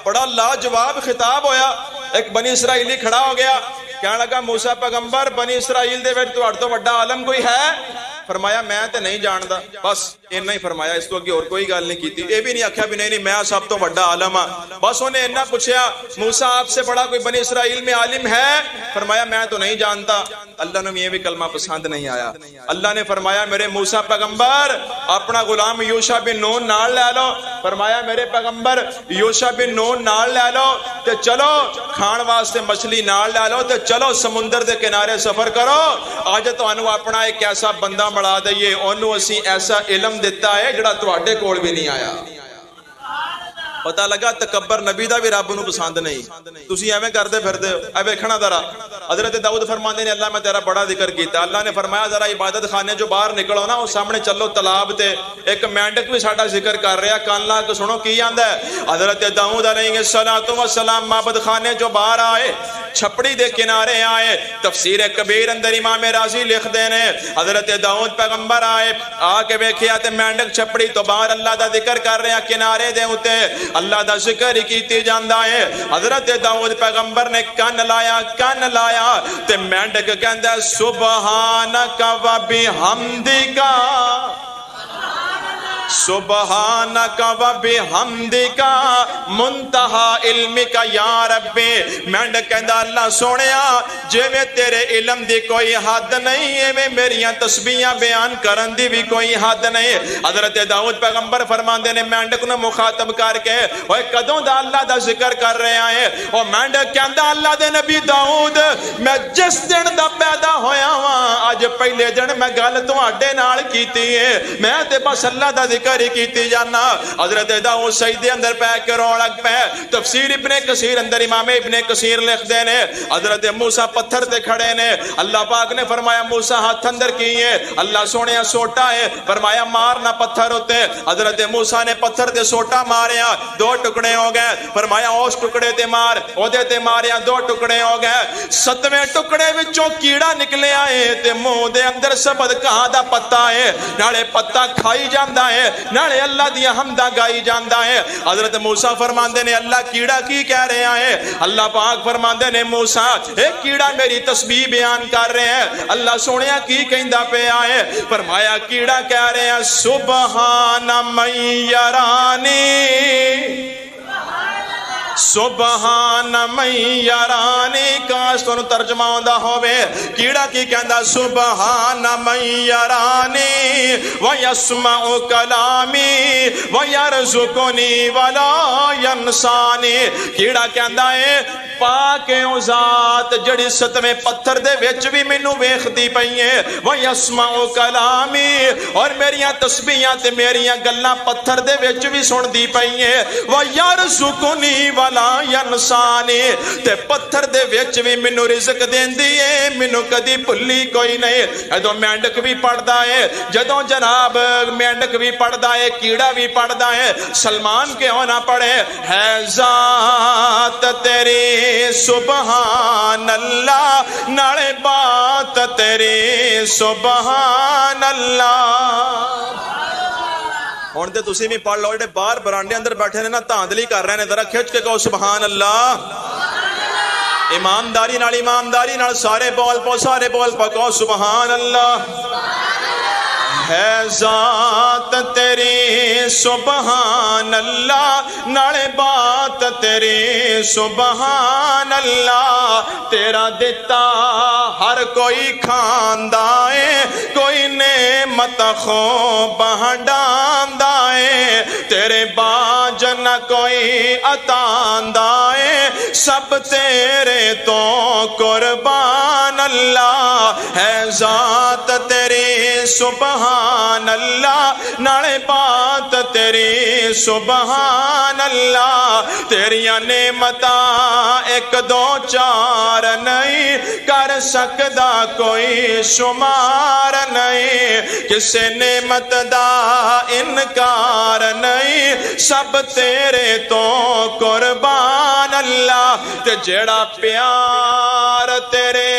بڑا لاجواب خطاب ہویا۔ ایک بنی اسرائیلی کھڑا ہو گیا، کہنے لگا موسیٰ پیغمبر بنی اسرائیل دے وچ تہاڈے تو بڑا عالم کوئی ہے؟ فرمایا میں تے نہیں جاندا، بس اتنا ہی فرمایا، اس تو اگے اور کوئی گل نہیں کیتی۔ یہ بھی نہیں آکھیا بھی نہیں میں سب تو بڑا عالم ہاں، بس انہیں اتنا پوچھیا موسیٰ آپ سے بڑا کوئی بنی اسرائیل میں عالم ہے؟ فرمایا میں تو نہیں جانتا۔ اللہ نے یہ بھی کلمہ پسند نہیں آیا۔ اللہ نے فرمایا میرے موسیٰ پیغمبر اپنا غلام یوشع بن نون نال لے لو، فرمایا میرے پیغمبر یوشع بن نون نال لے لو تے چلو کھان واسطے مچھلی نال لے لو تے چلو سمندر دے کنارے سفر کرو، آج تانوں اپنا ایک ایسا بندہ ملا دئیے، انہوں اسی ایسا علم دیتا ہے جڑا تواڈے کول بھی نہیں آیا۔ پتہ لگا تکبر نبی دا بھی رب نو پسند نہیں، تسی ایویں کردے پھردے ہو۔ اے ویکھنا ذرا حضرت داؤد فرماندے نے اللہ میں تیرا بڑا ذکر کیتا، اللہ نے فرمایا ذرا عبادت خانے جو باہر نکلو نا، وہ سامنے چلو تالاب تے، ایک مینڈک بھی ساڈا ذکر کر رہا، کان لا کے سنو کی آندا ہے۔ حضرت داؤد علیہ السلام معبد خانے جو باہر آئے، چھپڑی دے کنارے آئے، تفسیر کبیر اندر امام رازی لکھ دینے حضرت داؤد پیغمبر آئے، آ کے ویکھیا تے مینڈک چھپڑی تو باہر اللہ دا ذکر کر رہے ہیں، کنارے دے اوتے اللہ دا ذکر کیتی جاندا ہے۔ حضرت داؤد پیغمبر نے کان لایا تے مینڈک کہندا ہے سبحانک و بحمدک، سبحانک و بحمدک منتہا علمک یا ربی۔ مینڈک کہندا اللہ سونیا جویں تیرے علم دی کوئی حد نہیں، ایویں میریاں تسبیحاں بیان کرن دی بھی کوئی حد نہیں۔ حضرت داؤد پیغمبر فرماندے نے مینڈک نو مخاطب کر کے اوے کدوں دا اللہ دا ذکر کر رہے ہیں؟ او مینڈک کہندا اللہ دے نبی داؤد میں جس دن دا پیدا ہویا ہاں اج پہلے دن میں گل تواڈے نال کیتی ہے، میں تے بس اللہ دا ذکر ہی کیتی جانا۔ حضرت داؤد سجدے اندر پہ کے رونے لگ پے۔ تفسیر ابن کثیر اندر امام ابن کثیر لکھ دے نے حضرت موسیٰ پتھر تے کھڑے نے، اللہ پاک نے فرمایا موسیٰ ہاتھ اندر کیے، اللہ سونے سوٹا ہے، فرمایا مارنا پتھر ہوتے۔ حضرت موسیٰ نے پتھر تے سوٹا ماریا، دو ٹکڑے ہو گئے، فرمایا اس ٹکڑے تے مار، اودے تے ماریا، دو ٹکڑے ہو گئے۔ ستویں ٹکڑے وچوں کیڑا نکلے آئے تے منہ دے اندر سبد کہاں دا پتا ہے، نالے پتا کھائی جاندا ہے، نالے اللہ دی حمدہ گائی جاندا ہے۔ حضرت موسیٰ فرماندے نے اللہ کیڑا کی کہہ رہے ہیں؟ اللہ پاک فرماندے نے موسیٰ ایک کیڑا میری تسبیح بیان کر رہے ہیں۔ اللہ سونیا کی کہندا پہ آئے؟ فرمایا کیڑا کہہ رہے ہیں سبحان من یرانی، سبحان من یرانی۔ کاش تو ترجمہ ہوندا ہوئے کیڑا کی کہندا سبحان من یرانی ویسمع کلامی ویرزقنی ولا ینسانی۔ کیڑا کہندا ہے پاک او ذات جڑی ستویں پتھر دے وچ بھی مینوں ویکھدی پئی ہے، ویسمع کلامی اور میریاں تسبیحاں تے میریاں گلاں پتھر دے وچ بھی سندی پئی ہے، ویرزقنی ولا ینسانی تے پتھر دے وچ بھی مینوں رزق دیندی ہے، مینوں کدی بھلی کوئی نہیں۔ جدوں مینڈک بھی پڑھدا ہے، جدوں جناب مینڈک بھی پڑھدا ہے، کیڑا بھی پڑھدا ہے، سلمان کیوں نہ پڑھے؟ ہے ذات تیری سبحان اللہ، نالے بات تیری سبحان اللہ۔ ہن تے تسی بھی پڑھ لو، جڑے باہر برانڈے اندر بیٹھے نے نا تاندلی کر رہے نے، ذرا کھچ کے کہو سبحان اللہ۔ ایمانداری نال سارے بول پاؤ سبحان اللہ۔ ہے ذات تیری سبحان اللہ، نالے بات تیری سبحان اللہ۔ تیرا دیتا ہر کوئی کھاندا ہے، کوئی نعمت خو بہنڈاندا ہے، تیرے باجن نہ کوئی عطاندہ ہے سب تیرے تو قربان اللہ ہے ذات تیری سبحان اللہ نالے بات تیری سبحان اللہ تیریاں نعمتاں ایک دو چار نہیں کر سکدا کوئی شمار نہیں کسے نعمت دا انکار نہیں سب تیرے تو قربان اللہ تے جیڑا پیار تیرے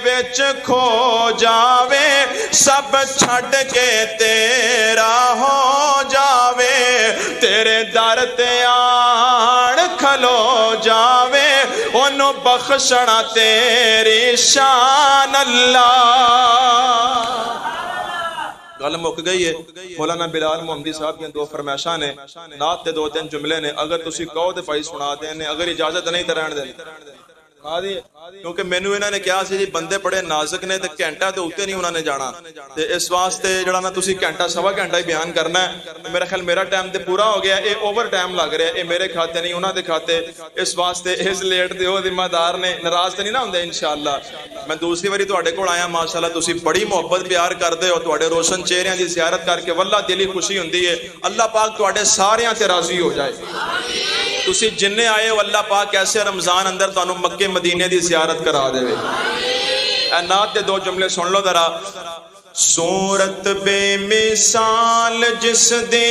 وچ کھو جاوے سب چھڈ کے تیرا ہو جاوے تیرے در تے آن کھلو جاوے انہوں بخشنا تیری شان اللہ گل مک گئی ہے مولانا بلال محمدی صاحب کی دو فرمائشاں نے نعت دے دو تین جملے نے اگر تسی کہو تے پائی سنا دیں اگر اجازت نہیں تے رہن دیں کیونکہ مینوں انہاں نے کہا سی جی بندے بڑے نازک نے تے گھنٹہ تے اوتے نہیں انہاں نے جانا تے اس واسطے جڑا نا تسی گھنٹہ سوا گھنٹہ ہی بیان کرنا ہے میرا خیال میرا ٹائم تے پورا ہو گیا اے اوور ٹائم لگ رہا ہے اے میرے کھاتے نہیں انہاں دے کھاتے اس واسطے اس لیٹ دے او ذمہ دار نے ناراض تے نہیں نہ ہوندے انشاءاللہ میں دوسری باری تواڈے کول آیا ماشاءاللہ تسی بڑی محبت پیار کردے ہو تواڈے روشن چہریاں دی زیارت کر کے واللہ دلی خوشی ہوندی ہے اللہ پاک تواڈے ساریاں تے راضی ہو جائے تسی جننے آئے ہو اللہ پاک ایسے رمضان اندر تانوں مکے مدینے دی زیارت کرا دے اے نعت دے دو جملے سن لو ذرا صورت بے مثال جس دے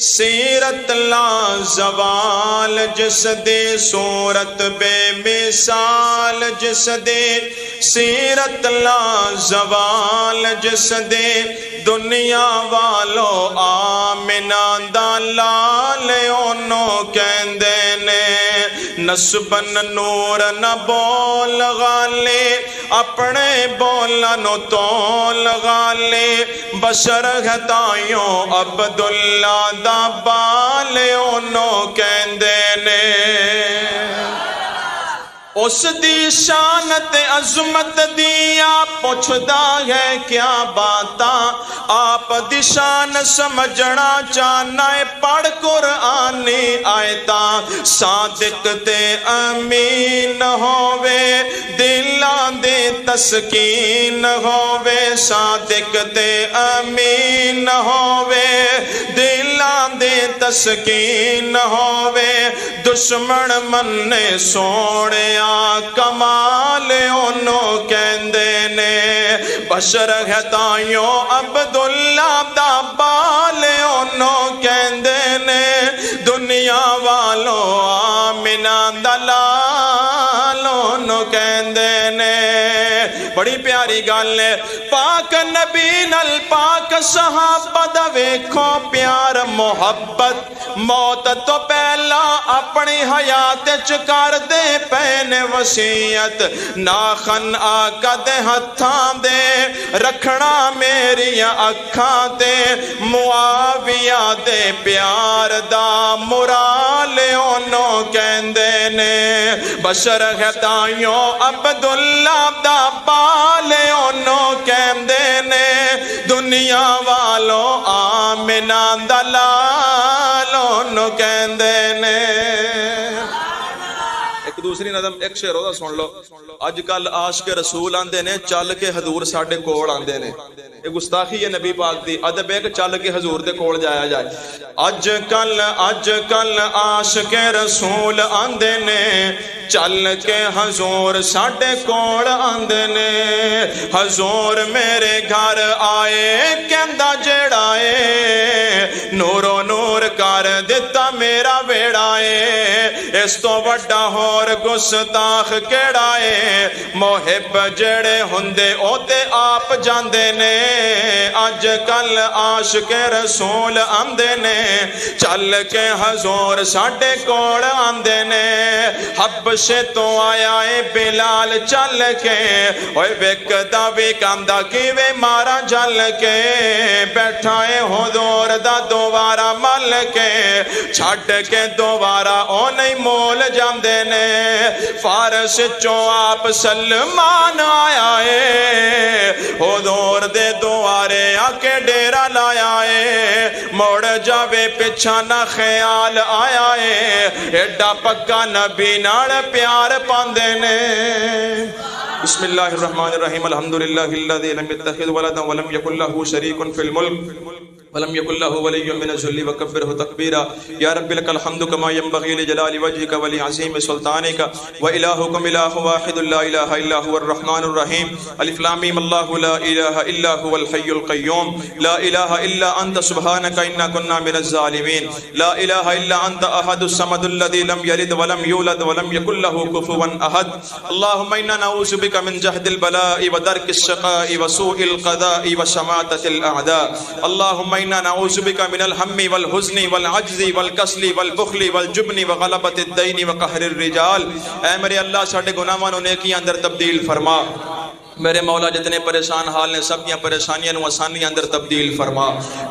سیرت لا زوال جس دے صورت بے مثال جس دے سیرت لا زوال جس دے دنیا والو آمنہ دا لال انہوں کہندے نے نسبن نور نہ بول غالے اپنے بولنو تول غالے بشر گھتائیوں عبداللہ دا بالے انہوں کہندے نے اس دی شانت عظمت دیا پوچھدا ہے کیا باتاں آپ دی شان سمجھنا چاہنا ہے پڑھ قرآنی آیتاں صادق تے امین ہووے دلاں دے تسکین ہووے صادق تے امین ہووے دلاں دے تسکین ہووے دشمن مننے سوڑے کمال انہوں کہندے نے بشر گھتائیوں عبداللہ دا بال انہوں کہندے نے دنیا والو آمنہ دلال انہوں کہندے نے بڑی پیاری گل ہے پاک نبی نل پاک صحابہ دا ویکھو پیار محبت موت تو پہلا اپنی حیات چکار دے پہنے وسیعت ناخن آقا دے ہتھاں دے رکھنا میری اکھاں دے معاویہ دے پیار دا مرال انہوں کہندے نے بشر گھتائیوں عبداللہ دا بالے انہوں کہندے نے دنیا والو آمنہ دلال انہوں کہندے نے دوسری نظم ایک شعر ہوتا سن لو اج کل عاشق رسول آندے نے چل کے حضور ساڈے کول آندے نے یہ گستاخی ہے نبی پاک دی ادب ہے کہ چل کے حضور دے کول جایا جائے اج کل عاشق رسول آندے نے چل کے حضور ساڈے کول آندے نے حضور میرے گھر آئے کہندا جیڑا اے نورو نور کر دیتا میرا ویڑا اے اس تو وڈا ہور گستاخ کیڑا اے محب جڑے ہوندے او تے آپ جاندے نے اج کل عاشق رسول آندے نے چل کے حضور ساڈے کول آندے نے حبشے تو آیا اے بلال چل کے اوے وکدا وکاندا کیویں مارا جل کے بیٹھا اے حضور دا دوبارہ مل کے چھڈ کے دوبارہ او نہیں مول جاندے نے فارس چوں آپ سلمان آیا ہے حضور دے دوارے آکے ڈیرا لایا ہے موڑ جاوے پچھا نہ خیال آیا ہے ایڈا پکا نبی ناڑ پیار پاندے نے بسم اللہ الرحمن الرحیم الحمدللہ الذی لم يتخذ ولدا ولم يكن له شریک فی الملک ولم يكن له ولي من الذل وكبره تكبيرا يا رب لك الحمد كما ينبغي لجلال وجهك ولعظيم سلطانك وإلهكم إله واحد لا إله إلا هو الرحمن الرحيم الف لام ميم الله لا إله إلا هو الحي القيوم لا إله إلا أنت سبحانك إنا كنا من الظالمين لا إله إلا أنت أحد الصمد الذي لم يلد ولم يولد ولم يكن له كفوا أحد اللهم إنا نعوذ بك من جهد البلاء ودرك الشقاء وسوء القضاء وشماتة الأعداء اللهم إنا نعوذ بك من الهم والحزن والعجز والكسل والبخل والجبن وغلبة الدين وقهر الرجال اے میرے اللہ ساڑھے گناہاں نو نیکیاں اندر تبدیل فرما میرے مولا جتنے پریشان حال نے سب دیاں پریشانیاں نو آسانی اندر تبدیل فرما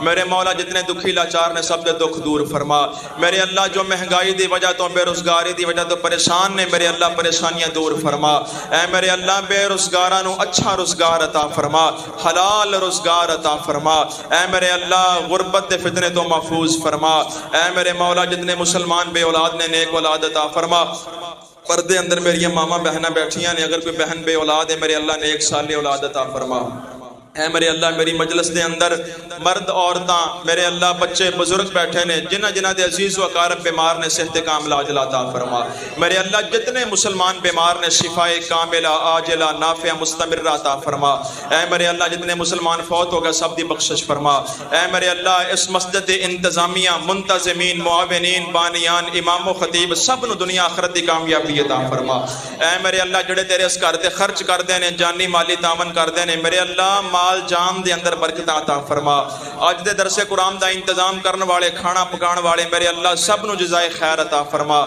میرے مولا جتنے دکھی لاچار نے سب دے دکھ دور فرما میرے اللہ جو مہنگائی دی وجہ تو بے روزگاری دی وجہ تو پریشان نے میرے اللہ پریشانیاں دور فرما اے میرے اللہ بے روزگاراں نو اچھا روزگار عطا فرما حلال روزگار عطا فرما اے میرے اللہ غربت دے فتنے تو محفوظ فرما اے میرے مولا جتنے مسلمان بے اولاد نے نیک اولاد عطا فرما پردے اندر میری ماما بہنہ بیٹھیاں نے اگر کوئی بہن بے اولاد ہے میرے اللہ نے ایک سال اولاد عطا فرما اے میرے اللہ میری مجلس دے اندر مرد عورتاں میرے اللہ بچے بزرگ بیٹھے نے جنہ دے عزیز و اقارب بیمار نے صحت کاملہ عاجلہ عطا فرما میرے اللہ جتنے مسلمان بیمار نے شفاء کاملہ عاجلہ نافع مستمرہ عطا فرما اے میرے اللہ جتنے مسلمان فوت ہو گئے سب دی بخشش فرما اے میرے اللہ اس مسجد انتظامیہ منتظمین معاونین بانیان امام و خطیب سب نو دنیا آخرت دی کامیابی عطا فرما اے میرے اللہ جڑے تیرے اس کر تے خرچ کر دینے جانی مالی تعاون کر دینے میرے اللہ مال جان دے اندر برکت عطا فرما آج دے درس قرآن دا انتظام کرن والے کھانا پکان والے میرے اللہ سب نو جزائے خیر عطا فرما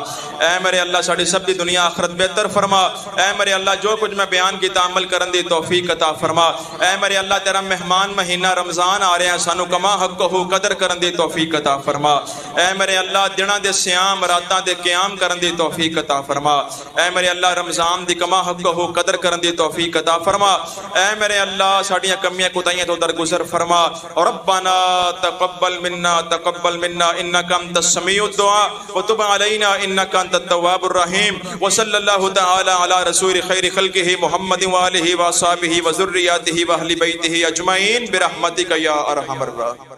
اے میرے اللہ ساڑی سب دی دنیا آخرت بہتر فرما اے میرے اللہ جو کچھ میں بیان کی عمل کرن دی توفیق عطا فرما اے میرے اللہ تیرا مہمان مہینہ رمضان آ رہے ہیں سانو کما حق ہو قدر کرن دی توفیق عطا فرما اے میرے اللہ دنوں دے سیام راتاں دے قیام کرن دی توفیق عطا فرما اے میرے اللہ رمضان دی کما حق ہو قدر کرن دی توفیق عطا فرما اے میرے اللہ ساڑیاں کمیاں کوتاہیاں تو درگزر فرما ربنا تقبل منا انك انت السميع الدعاء وتب علينا انك انت التواب الرحيم وصلى الله تعالى على رسول خير خلقه محمد واله واصحابه وذرياته واهل بيته اجمعين برحمتك يا ارحم الراحمين.